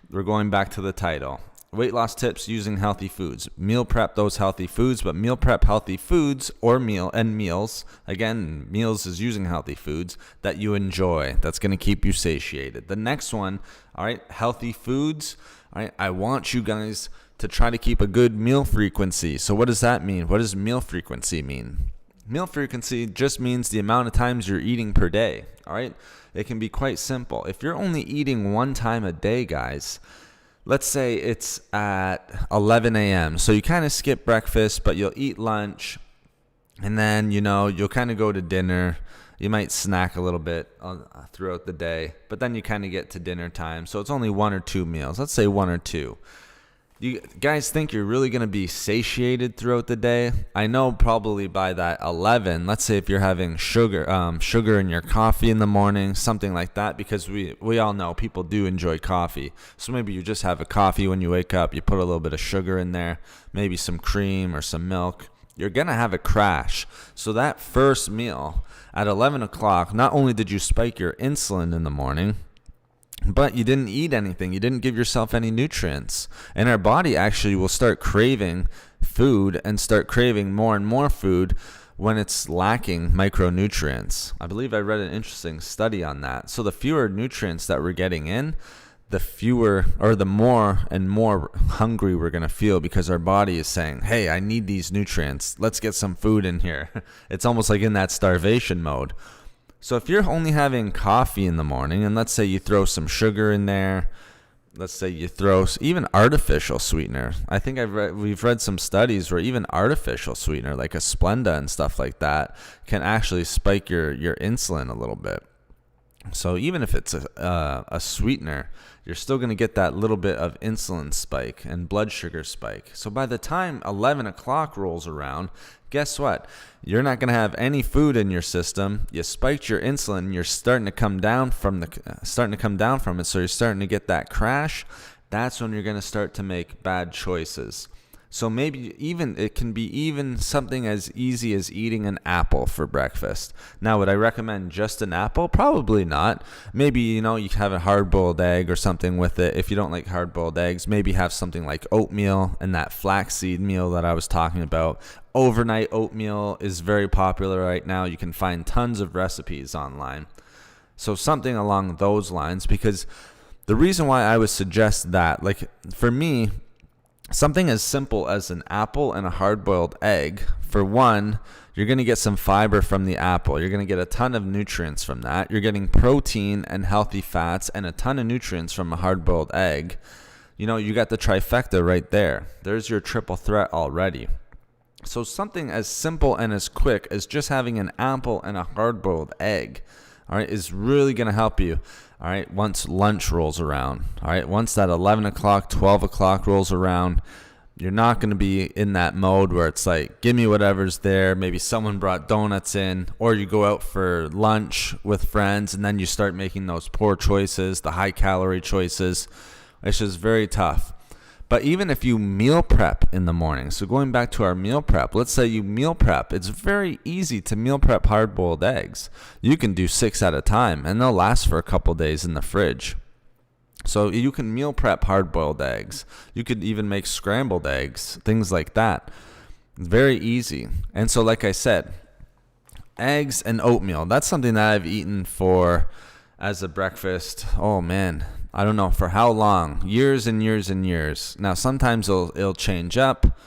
we're going back to the title. Weight loss tips using healthy foods. Meal prep those healthy foods, but meal prep healthy foods or meals. Again, meals is using healthy foods that you enjoy. That's going to keep you satiated. The next one, all right, healthy foods. All right, I want you guys to try to keep a good meal frequency. So what does that mean? What does meal frequency mean? Meal frequency just means the amount of times you're eating per day. All right, it can be quite simple. If you're only eating 1 time a day, guys, let's say it's at 11 a.m. So you kind of skip breakfast, but you'll eat lunch. And then, you'll kind of go to dinner. You might snack a little bit throughout the day. But then you kind of get to dinner time. So it's only 1 or 2 meals. Let's say 1 or 2. You guys think you're really going to be satiated throughout the day? I know probably by that 11, let's say if you're having sugar in your coffee in the morning, something like that, because we all know people do enjoy coffee. So maybe you just have a coffee when you wake up, you put a little bit of sugar in there, maybe some cream or some milk. You're going to have a crash. So that first meal at 11 o'clock, not only did you spike your insulin in the morning, but you didn't eat anything. You didn't give yourself any nutrients. And our body actually will start craving food and start craving more and more food when it's lacking micronutrients. I believe I read an interesting study on that. So the fewer nutrients that we're getting in, the fewer or the more and more hungry we're going to feel because our body is saying, hey, I need these nutrients. Let's get some food in here. It's almost like in that starvation mode. So if you're only having coffee in the morning, and let's say you throw some sugar in there, let's say you throw even artificial sweetener. I think we've read some studies where even artificial sweetener like a Splenda and stuff like that can actually spike your insulin a little bit. So even if it's a sweetener, you're still going to get that little bit of insulin spike and blood sugar spike. So by the time 11 o'clock rolls around, guess what? You're not going to have any food in your system. You spiked your insulin, and you're starting to come down from it. So you're starting to get that crash. That's when you're going to start to make bad choices. So maybe it can be even something as easy as eating an apple for breakfast. Now, would I recommend just an apple? Probably not. Maybe, you have a hard-boiled egg or something with it. If you don't like hard-boiled eggs, maybe have something like oatmeal and that flaxseed meal that I was talking about. overnight oatmeal is very popular right now. You can find tons of recipes online. So something along those lines, because the reason why I would suggest that, like for me, something as simple as an apple and a hard-boiled egg, for one, you're going to get some fiber from the apple. You're going to get a ton of nutrients from that. You're getting protein and healthy fats and a ton of nutrients from a hard-boiled egg. You know, you got the trifecta right there. There's your triple threat already. So something as simple and as quick as just having an apple and a hard-boiled egg, all right, is really going to help you. All right, once lunch rolls around, all right, once that 11 o'clock, 12 o'clock rolls around, you're not going to be in that mode where it's like, give me whatever's there. Maybe someone brought donuts in, or you go out for lunch with friends and then you start making those poor choices, the high calorie choices. It's just very tough. But even if you meal prep in the morning, so going back to our meal prep, let's say you meal prep, it's very easy to meal prep hard-boiled eggs. You can do 6 at a time, and they'll last for a couple days in the fridge. So you can meal prep hard-boiled eggs. You could even make scrambled eggs, things like that. Very easy. And so like I said, eggs and oatmeal, that's something that I've eaten for as a breakfast. Oh, man. I don't know for how long, years and years and years. Now, sometimes it'll change up,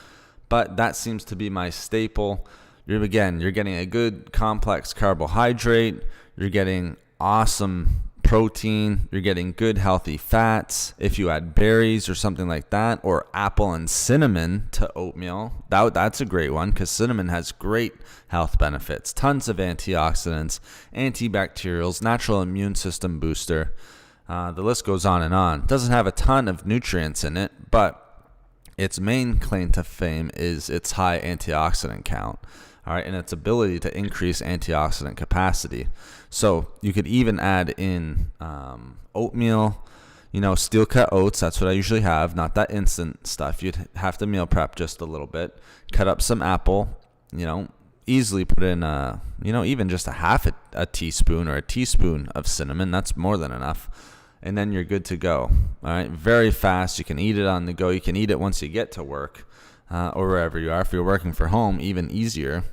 but that seems to be my staple. You're getting a good complex carbohydrate. You're getting awesome protein. You're getting good healthy fats. If you add berries or something like that, or apple and cinnamon to oatmeal, that's a great one because cinnamon has great health benefits. Tons of antioxidants, antibacterials, natural immune system booster. The list goes on and on. It doesn't have a ton of nutrients in it, but its main claim to fame is its high antioxidant count, all right, and its ability to increase antioxidant capacity. So you could even add in oatmeal, steel cut oats. That's what I usually have, not that instant stuff. You'd have to meal prep just a little bit. Cut up some apple, easily put in, even just a half a teaspoon or a teaspoon of cinnamon. That's more than enough. And then you're good to go. All right, very fast. You can eat it on the go. You can eat it once you get to work or wherever you are. If you're working from home, even easier.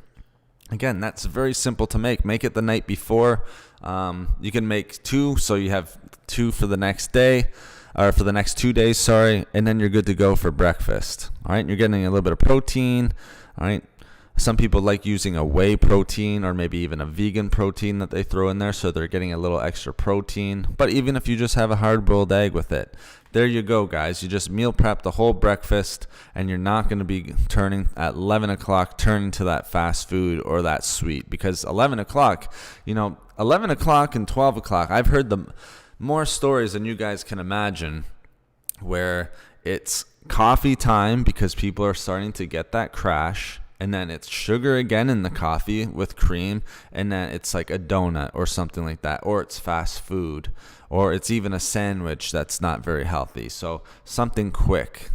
Again, that's very simple to make. Make it the night before. You can make 2, so you have 2 for the next day, or for the next 2 days, sorry, and then you're good to go for breakfast. All right, you're getting a little bit of protein. All right. Some people like using a whey protein or maybe even a vegan protein that they throw in there, so they're getting a little extra protein. But even if you just have a hard-boiled egg with it, there you go, guys. You just meal prep the whole breakfast, and you're not going to be turning at 11 o'clock, turning to that fast food or that sweet. Because 11 o'clock, 11 o'clock and 12 o'clock, I've heard the more stories than you guys can imagine where it's coffee time because people are starting to get that crash. And then it's sugar again in the coffee with cream. And then it's like a donut or something like that. Or it's fast food. Or it's even a sandwich that's not very healthy. So something quick.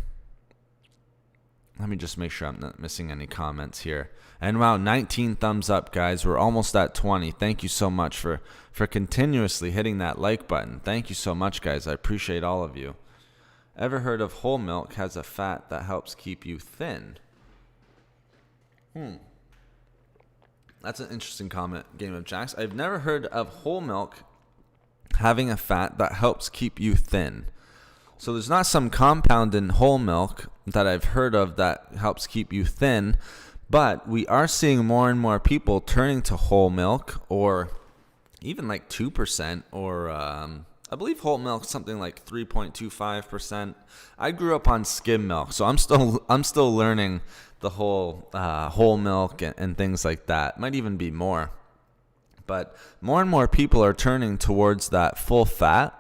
Let me just make sure I'm not missing any comments here. And wow, 19 thumbs up, guys. We're almost at 20. Thank you so much for continuously hitting that like button. Thank you so much, guys. I appreciate all of you. Ever heard of whole milk has a fat that helps keep you thin? That's an interesting comment, Game of Jacks. I've never heard of whole milk having a fat that helps keep you thin. So there's not some compound in whole milk that I've heard of that helps keep you thin, but we are seeing more and more people turning to whole milk, or even like 2%, or I believe whole milk something like 3.25%. I grew up on skim milk, so I'm still learning the whole milk and things like that. Might even be more. But more and more people are turning towards that full fat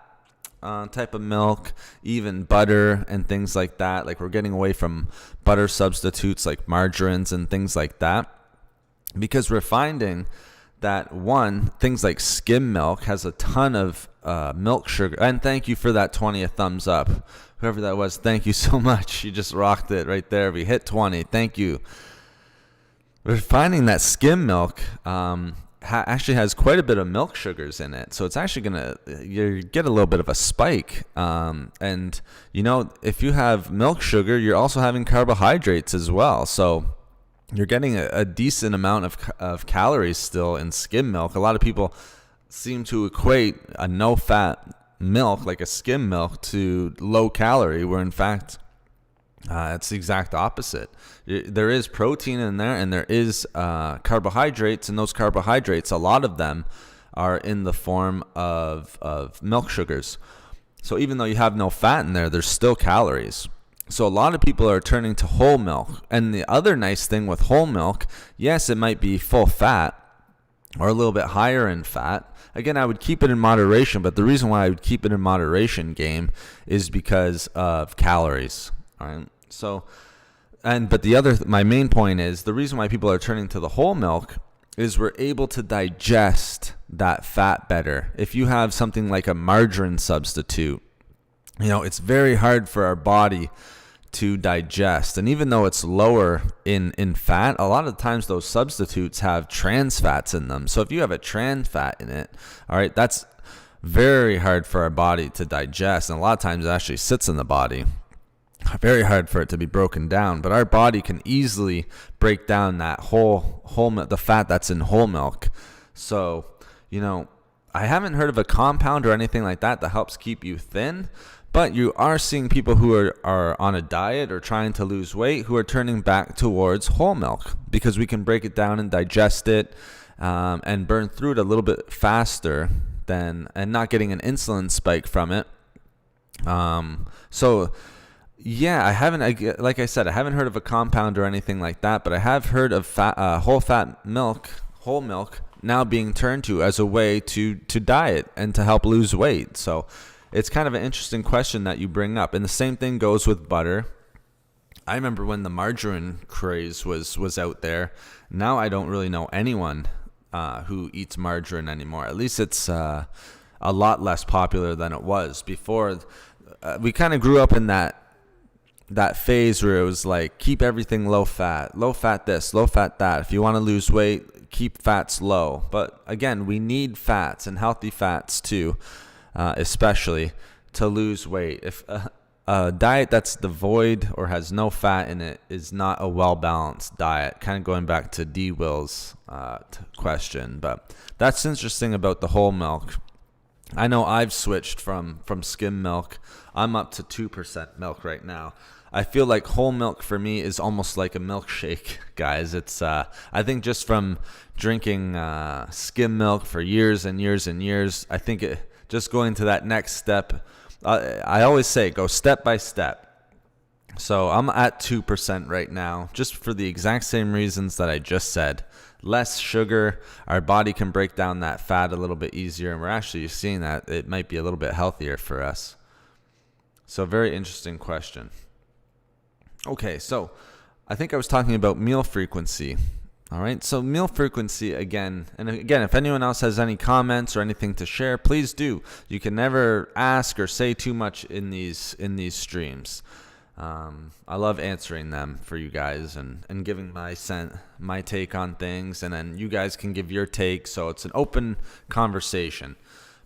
type of milk, even butter and things like that. Like we're getting away from butter substitutes like margarines and things like that, because we're finding that things like skim milk has a ton of milk sugar. And thank you for that 20th thumbs up. Whoever that was, thank you so much. You just rocked it right there. We hit 20. Thank you. We're finding that skim milk actually has quite a bit of milk sugars in it. So it's actually you get a little bit of a spike. And, if you have milk sugar, you're also having carbohydrates as well. So you're getting a decent amount of calories still in skim milk. A lot of people seem to equate a no-fat milk, like a skim milk, to low calorie, where in fact it's the exact opposite. There is protein in there, and there is carbohydrates, and those carbohydrates, a lot of them are in the form of milk sugars. So even though you have no fat in there, there's still calories. So a lot of people are turning to whole milk. And the other nice thing with whole milk, yes, it might be full fat or a little bit higher in fat. Again, I would keep it in moderation, but the reason why I would keep it in moderation, game, is because of calories. All right. So, but my main point is the reason why people are turning to the whole milk is we're able to digest that fat better. If you have something like a margarine substitute, it's very hard for our body to digest. And even though it's lower in fat, a lot of times those substitutes have trans fats in them. So if you have a trans fat in it, all right, that's very hard for our body to digest. And a lot of times it actually sits in the body. Very hard for it to be broken down. But our body can easily break down that whole milk, the fat that's in whole milk. So, I haven't heard of a compound or anything like that helps keep you thin. But you are seeing people who are on a diet or trying to lose weight who are turning back towards whole milk because we can break it down and digest it and burn through it a little bit faster and not getting an insulin spike from it. So yeah, like I said, I haven't heard of a compound or anything like that, but I have heard of whole milk now being turned to as a way to diet and to help lose weight. So it's kind of an interesting question that you bring up. And the same thing goes with butter. I remember when the margarine craze was out there. Now I don't really know anyone who eats margarine anymore. At least it's a lot less popular than it was before. We kind of grew up in that phase where it was like, keep everything low fat this, low fat that. If you want to lose weight, keep fats low. But again, we need fats and healthy fats too. Especially to lose weight. If a diet that's devoid or has no fat in it is not a well-balanced diet, kind of going back to D. Will's question. But that's interesting about the whole milk. I know I've switched from skim milk. I'm up to 2% milk right now. I feel like whole milk for me is almost like a milkshake, guys. It's I think just from drinking skim milk for years and years and years, I think just going to that next step, I always say go step by step. So I'm at 2% right now, just for the exact same reasons that I just said. Less sugar, our body can break down that fat a little bit easier, and we're actually seeing that it might be a little bit healthier for us. So very interesting question. Okay, so I think I was talking about meal frequency. All right, so meal frequency again, and again, if anyone else has any comments or anything to share, please do. You can never ask or say too much in these streams. I love answering them for you guys and giving my take on things, and then you guys can give your take, so it's an open conversation.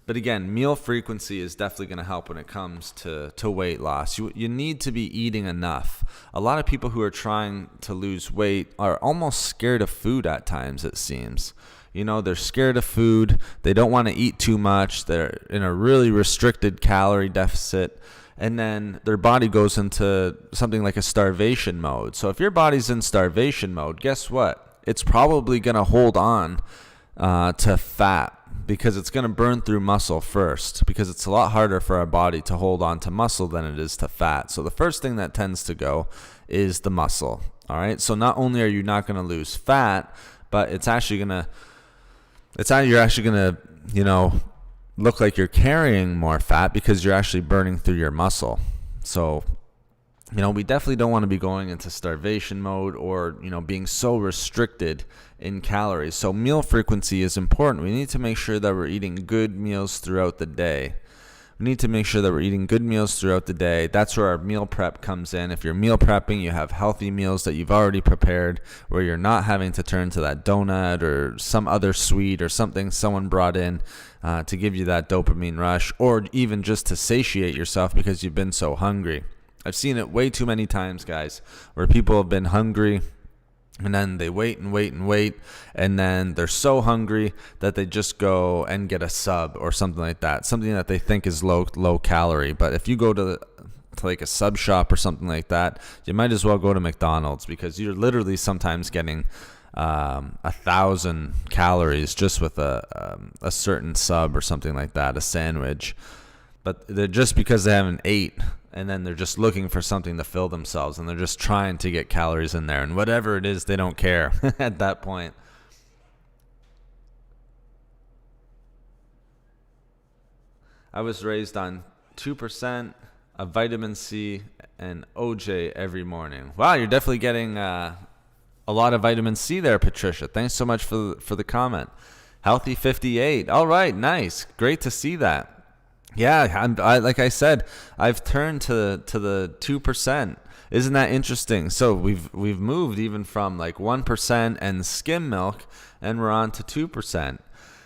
But again, meal frequency is definitely going to help when it comes to weight loss. You need to be eating enough. A lot of people who are trying to lose weight are almost scared of food at times, it seems. They're scared of food. They don't want to eat too much. They're in a really restricted calorie deficit. And then their body goes into something like a starvation mode. So if your body's in starvation mode, guess what? It's probably going to hold on to fat, because it's going to burn through muscle first, because it's a lot harder for our body to hold on to muscle than it is to fat. So the first thing that tends to go is the muscle. All right. So not only are you not going to lose fat, but you're actually going to, look like you're carrying more fat because you're actually burning through your muscle. So, we definitely don't want to be going into starvation mode or, being so restricted in calories. So meal frequency is important. We need to make sure that we're eating good meals throughout the day. That's where our meal prep comes in. If you're meal prepping, you have healthy meals that you've already prepared, where you're not having to turn to that donut or some other sweet or something someone brought in to give you that dopamine rush, or even just to satiate yourself because you've been so hungry. I've seen it way too many times, guys, where people have been hungry And then they wait and wait and wait, and then they're so hungry that they just go and get a sub or something like that, something that they think is low calorie. But if you go to like a sub shop or something like that, you might as well go to McDonald's, because you're literally sometimes getting 1,000 calories just with a certain sub or something like that, a sandwich. But they're just because they haven't ate, and then they're just looking for something to fill themselves, and they're just trying to get calories in there, and whatever it is, they don't care at that point. I was raised on 2% of vitamin C and OJ every morning. Wow, you're definitely getting a lot of vitamin C there, Patricia. Thanks so much for the comment. Healthy 58. All right, nice. Great to see that. Yeah, like I said, I've turned to the 2%. Isn't that interesting? So we've moved even from like 1% and skim milk, and we're on to 2%.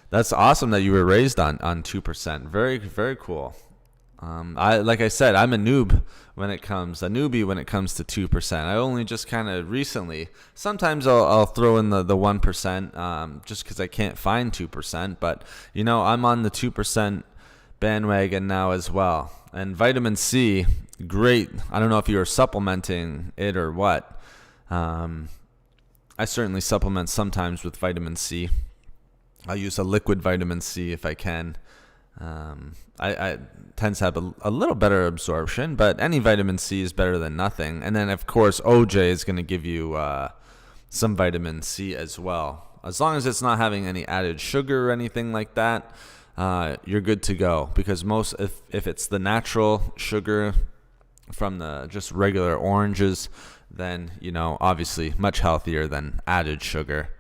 That's awesome that you were raised on 2%. Very, very cool. Like I said, I'm a newbie when it comes to 2%. I only just kind of recently. Sometimes I'll throw in the 1%, just because I can't find 2%. But I'm on the 2% bandwagon now as well. And vitamin C, great. I don't know if you're supplementing it or what. I certainly supplement sometimes with vitamin C. I'll use a liquid vitamin C if I can. I tend to have a little better absorption, but any vitamin C is better than nothing. And then, of course, OJ is going to give you some vitamin C as well. As long as it's not having any added sugar or anything like that, you're good to go. Because if it's the natural sugar from the just regular oranges, then, obviously much healthier than added sugar.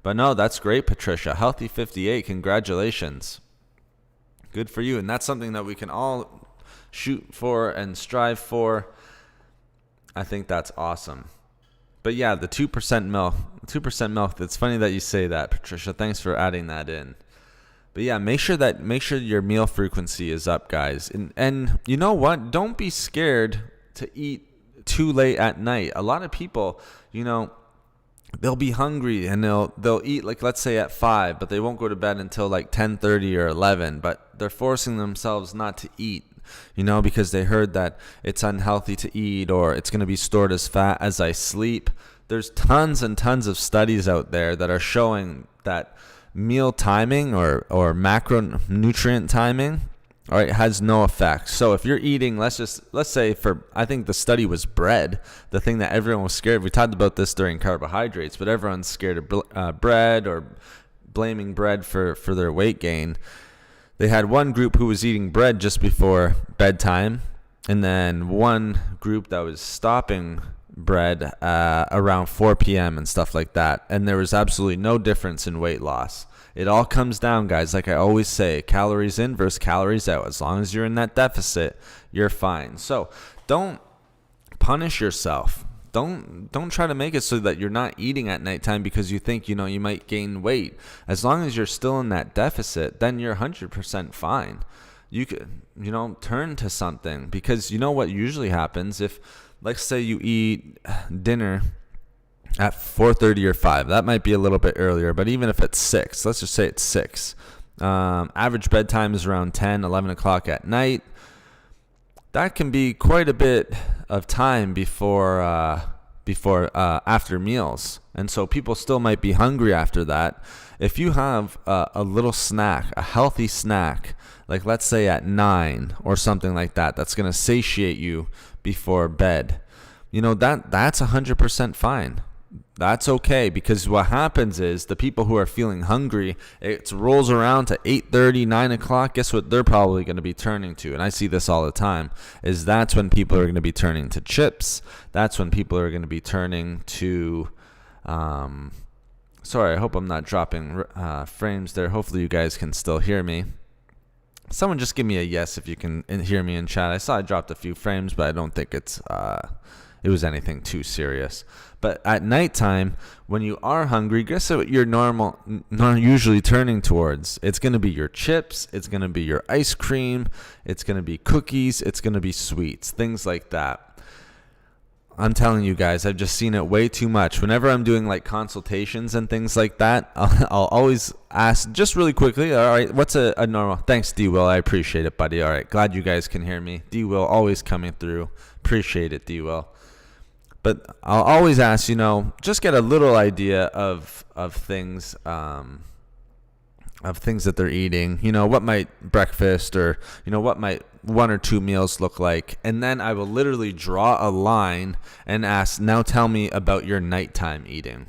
But no, that's great, Patricia. Healthy 58, congratulations. Good for you. And that's something that we can all shoot for and strive for. I think that's awesome. But yeah, the 2% milk, it's funny that you say that, Patricia. Thanks for adding that in. But yeah, make sure your meal frequency is up, guys. And you know what? Don't be scared to eat too late at night. A lot of people, they'll be hungry and they'll eat, like, let's say at 5, but they won't go to bed until like 10:30 or 11, but they're forcing themselves not to eat, because they heard that it's unhealthy to eat, or it's going to be stored as fat as I sleep. There's tons and tons of studies out there that are showing that meal timing or macronutrient timing, all right, has no effect. So if you're eating, let's say I think the study was bread, the thing that everyone was scared of. We talked about this during carbohydrates, but everyone's scared of bread, or blaming bread for their weight gain. They had one group who was eating bread just before bedtime, and then one group that was stopping bread around 4 p.m. and stuff like that. And there was absolutely no difference in weight loss. It all comes down, guys, like I always say, calories in versus calories out. As long as you're in that deficit, you're fine. So don't punish yourself. Don't try to make it so that you're not eating at nighttime because you think, you might gain weight. As long as you're still in that deficit, then you're 100% fine. You could, turn to something, because you know what usually happens if, let's say you eat dinner at 4:30 or 5. That might be a little bit earlier, but even if it's 6, let's just say it's 6. Average bedtime is around 10, 11 o'clock at night. That can be quite a bit of time before after meals. And so people still might be hungry after that. If you have a little snack, a healthy snack, like let's say at 9 or something like that, that's going to satiate you before bed, that's 100% fine. That's okay, because what happens is the people who are feeling hungry, it rolls around to 8:30, 9 o'clock. Guess what they're probably going to be turning to? And I see this all the time, is that's when people are going to be turning to chips. That's when people are going to be turning to, sorry, I hope I'm not dropping frames there. Hopefully you guys can still hear me. Someone just give me a yes if you can hear me in chat. I saw I dropped a few frames, but I don't think it was anything too serious. But at nighttime, when you are hungry, guess what you're usually turning towards? It's going to be your chips. It's going to be your ice cream. It's going to be cookies. It's going to be sweets, things like that. I'm telling you guys, I've just seen it way too much. Whenever I'm doing like consultations and things like that, I'll always ask just really quickly, all right, what's a normal? Thanks, D-Will. I appreciate it, buddy. All right, glad you guys can hear me. D-Will always coming through. Appreciate it, D-Will. But I'll always ask, just get a little idea of things, that they're eating. What might breakfast or, what might 1 or 2 meals look like. And then I will literally draw a line and ask, now tell me about your nighttime eating.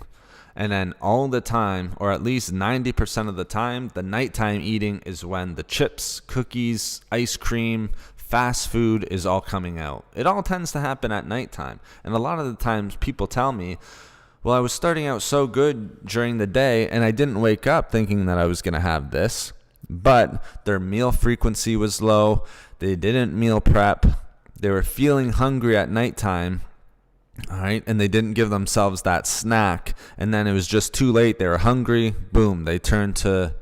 And then all the time, or at least 90% of the time, the nighttime eating is when the chips, cookies, ice cream, fast food is all coming out. It all tends to happen at nighttime. And a lot of the times people tell me, well, I was starting out so good during the day and I didn't wake up thinking that I was going to have this. But their meal frequency was low. They didn't meal prep. They were feeling hungry at nighttime. All right. And they didn't give themselves that snack. And then it was just too late. They were hungry. Boom. They turned to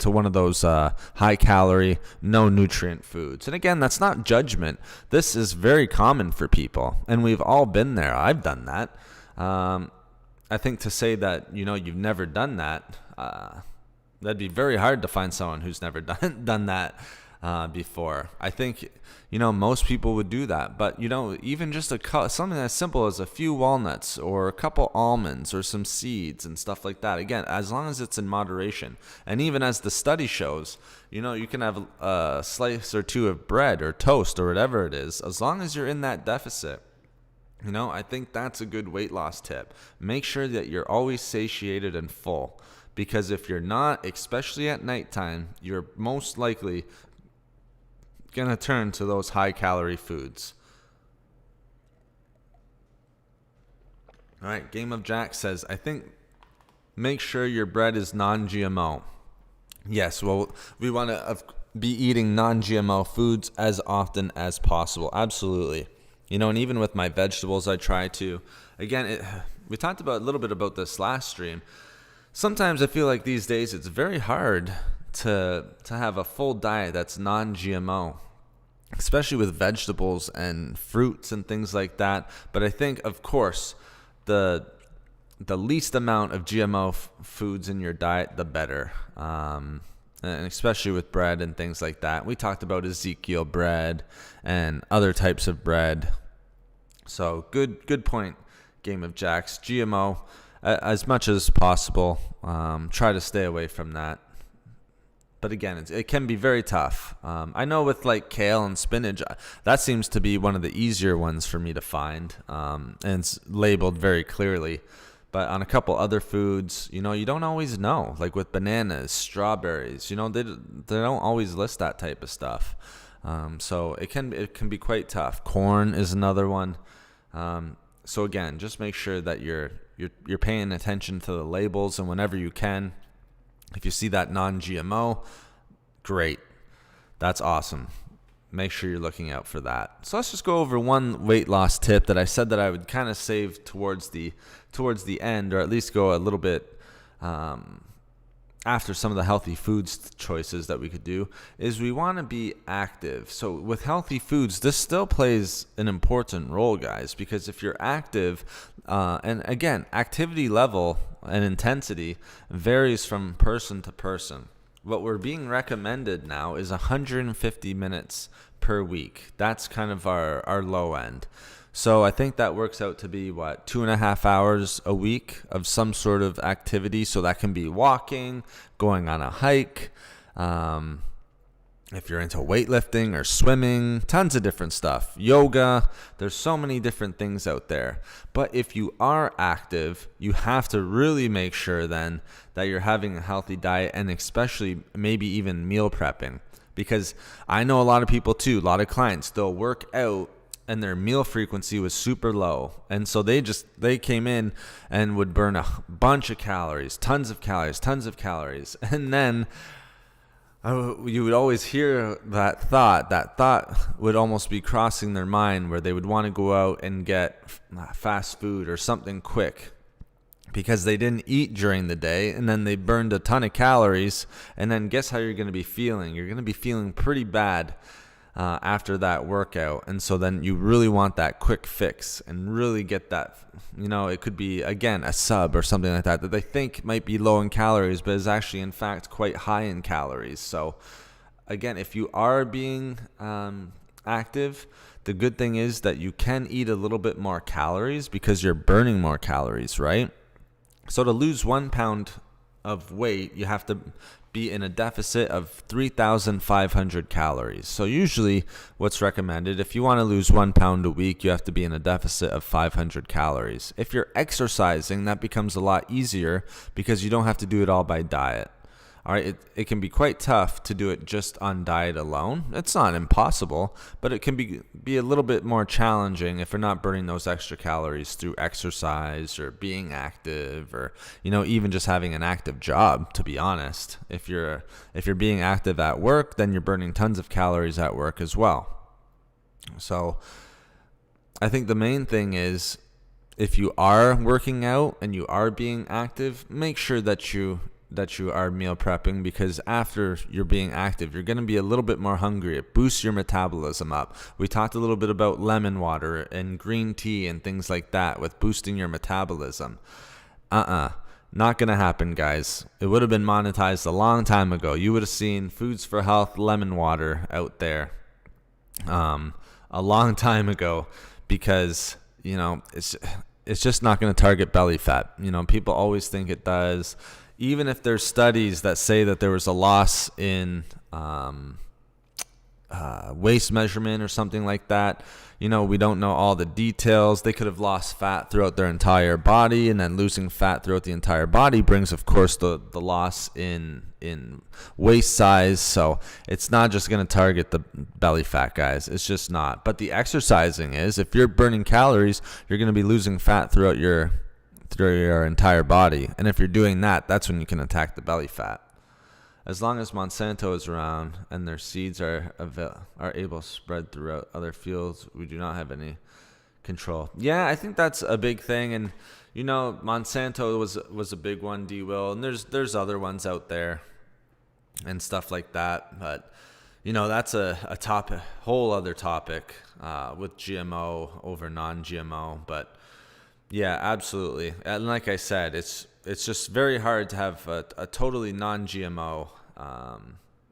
one of those high calorie, no nutrient foods. And again, that's not judgment. This is very common for people. And we've all been there. I've done that. I think to say that, you've never done that, that'd be very hard to find someone who's never done that before. I think, most people would do that. But, even just something as simple as a few walnuts or a couple almonds or some seeds and stuff like that. Again, as long as it's in moderation. And even as the study shows, you can have a slice or two of bread or toast or whatever it is, as long as you're in that deficit. I think that's a good weight loss tip. Make sure that you're always satiated and full. Because if you're not, especially at nighttime, you're most likely going to turn to those high-calorie foods. All right, Game of Jack says, I think make sure your bread is non-GMO. Yes, well, we want to be eating non-GMO foods as often as possible. Absolutely. And even with my vegetables, I try to. Again, we talked about a little bit about this last stream. Sometimes I feel like these days it's very hard to have a full diet that's non-GMO, especially with vegetables and fruits and things like that. But I think, of course, the least amount of GMO foods in your diet, the better. And especially with bread and things like that. We talked about Ezekiel bread and other types of bread. So good point, Game of Jacks. GMO, as much as possible, try to stay away from that. But again, it can be very tough. I know with like kale and spinach, that seems to be one of the easier ones for me to find. And it's labeled very clearly. But on a couple other foods, you don't always know. Like with bananas, strawberries, they don't always list that type of stuff. So it can be quite tough. Corn is another one. So again, just make sure that you're paying attention to the labels, and whenever you can, if you see that non-GMO, great. That's awesome. Make sure you're looking out for that. So let's just go over one weight loss tip that I said that I would kind of save towards the end, or at least go a little bit after some of the healthy foods choices that we could do, is we want to be active. So with healthy foods, this still plays an important role, guys, because if you're active, and again, activity level and intensity varies from person to person. What we're being recommended now is 150 minutes per week. That's kind of our low end. So I think that works out to be 2.5 hours a week of some sort of activity. So that can be walking, going on a hike, if you're into weightlifting or swimming, tons of different stuff. Yoga, there's so many different things out there. But if you are active, you have to really make sure then that you're having a healthy diet, and especially maybe even meal prepping. Because I know a lot of people too, a lot of clients, they'll work out and their meal frequency was super low. And so they came in and would burn a bunch of calories, tons of calories. And then you would always hear that thought would almost be crossing their mind, where they would want to go out and get fast food or something quick because they didn't eat during the day, and then they burned a ton of calories. And then guess how you're going to be feeling? You're going to be feeling pretty bad. after that workout. And so then you really want that quick fix and really get that, it could be, again, a sub or something like that they think might be low in calories, but is actually, in fact, quite high in calories. So again, if you are being active, the good thing is that you can eat a little bit more calories because you're burning more calories, right? So to lose 1 pound of weight, you have to be in a deficit of 3,500 calories. So usually what's recommended, if you want to lose 1 pound a week, you have to be in a deficit of 500 calories. If you're exercising, that becomes a lot easier because you don't have to do it all by diet. All right, it can be quite tough to do it just on diet alone. It's not impossible, but it can be a little bit more challenging if you're not burning those extra calories through exercise or being active, or even just having an active job. To be honest, if you're being active at work, then you're burning tons of calories at work as well. So I think the main thing is, if you are working out and you are being active, make sure that you are meal prepping, because after you're being active, you're going to be a little bit more hungry. It boosts your metabolism up. We talked a little bit about lemon water and green tea and things like that with boosting your metabolism. Not going to happen, guys. It would have been monetized a long time ago. You would have seen Foods for Health lemon water out there a long time ago, because it's just not going to target belly fat. People always think it does. Even if there's studies that say that there was a loss in waist measurement or something like that, we don't know all the details. They could have lost fat throughout their entire body, and then losing fat throughout the entire body brings, of course, the loss in waist size. So it's not just going to target the belly fat, guys. It's just not. But the exercising is, if you're burning calories, you're going to be losing fat throughout your entire body. And if you're doing that, that's when you can attack the belly fat. As long as Monsanto is around and their seeds are able to spread throughout other fields, we do not have any control. Yeah, I think that's a big thing. And Monsanto was a big one, D-Will, and there's other ones out there and stuff like that. But that's a whole other topic with GMO over non-GMO. But yeah, absolutely. And like I said, it's just very hard to have a totally non-GMO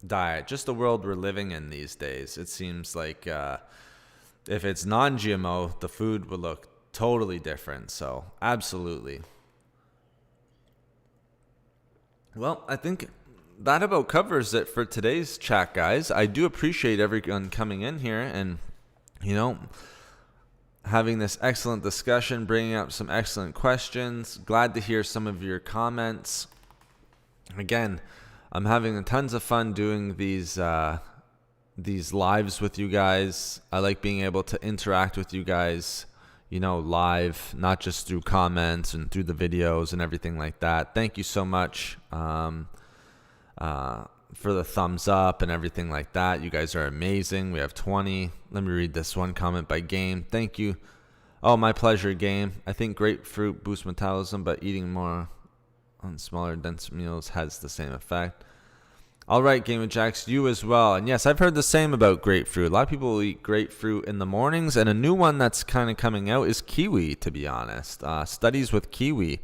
diet. Just the world we're living in these days. It seems like if it's non-GMO, the food would look totally different. So absolutely. Well, I think that about covers it for today's chat, guys. I do appreciate everyone coming in here and, having this excellent discussion, bringing up some excellent questions. Glad to hear some of your comments. Again, I'm having tons of fun doing these lives with you guys. I like being able to interact with you guys, live, not just through comments and through the videos and everything like that. Thank you so much for the thumbs up and everything like that. You guys are amazing. We have 20. Let me read this one comment by Game. Thank you. Oh, my pleasure, Game. I think grapefruit boosts metabolism, but eating more on smaller, dense meals has the same effect. All right, Game of Jacks, you as well. And yes, I've heard the same about grapefruit. A lot of people will eat grapefruit in the mornings, and a new one that's kind of coming out is kiwi, to be honest. Studies with kiwi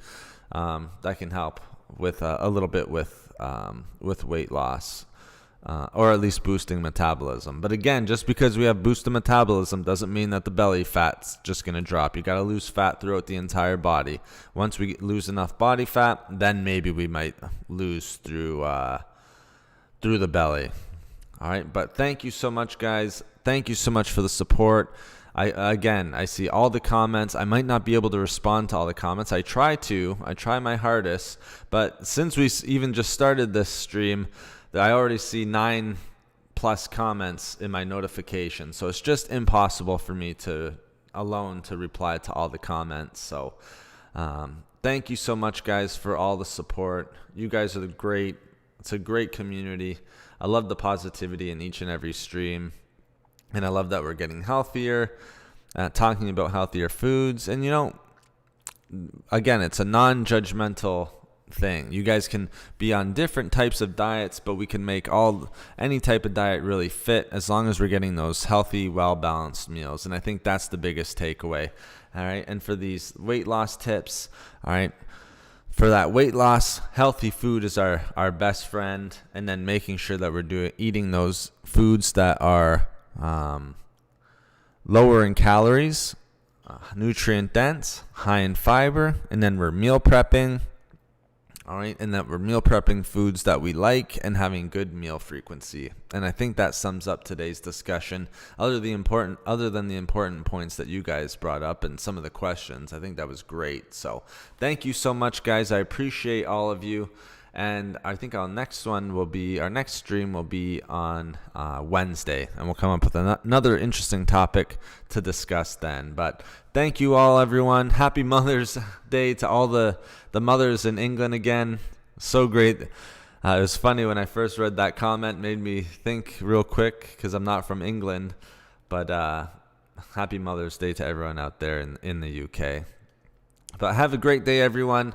that can help with a little bit with weight loss, or at least boosting metabolism. But again, just because we have boosted metabolism doesn't mean that the belly fat's just going to drop. You got to lose fat throughout the entire body. Once we lose enough body fat, then maybe we might lose through the belly. All right, but thank you so much, guys. Thank you so much for the support. I see all the comments. I might not be able to respond to all the comments. I try my hardest, but since we even just started this stream, I already see 9+ comments in my notification. So it's just impossible for me to reply to all the comments. So thank you so much, guys, for all the support. You guys are great. It's a great community. I love the positivity in each and every stream. And I love that we're getting healthier, talking about healthier foods. And, again, it's a non-judgmental thing. You guys can be on different types of diets, but we can make any type of diet really fit as long as we're getting those healthy, well-balanced meals. And I think that's the biggest takeaway. All right. And for these weight loss tips, all right, for that weight loss, healthy food is our best friend. And then making sure that we're eating those foods that are lower in calories, nutrient dense, high in fiber, and then we're meal prepping. All right, and that we're meal prepping foods that we like and having good meal frequency. And I think that sums up today's discussion. Other than the important points that you guys brought up and some of the questions, I think that was great. So thank you so much, guys. I appreciate all of you. And I think our next stream will be on Wednesday, and we'll come up with another interesting topic to discuss then. But thank you all, everyone. Happy Mother's Day to all the mothers in England again. So great. It was funny when I first read that comment, made me think real quick because I'm not from England. But happy Mother's Day to everyone out there in the UK. But have a great day, everyone.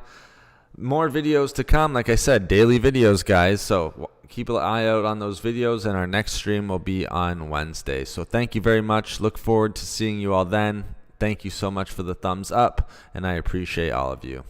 More videos to come. Like I said, daily videos, guys. So keep an eye out on those videos, and our next stream will be on Wednesday. So thank you very much. Look forward to seeing you all then. Thank you so much for the thumbs up, and I appreciate all of you.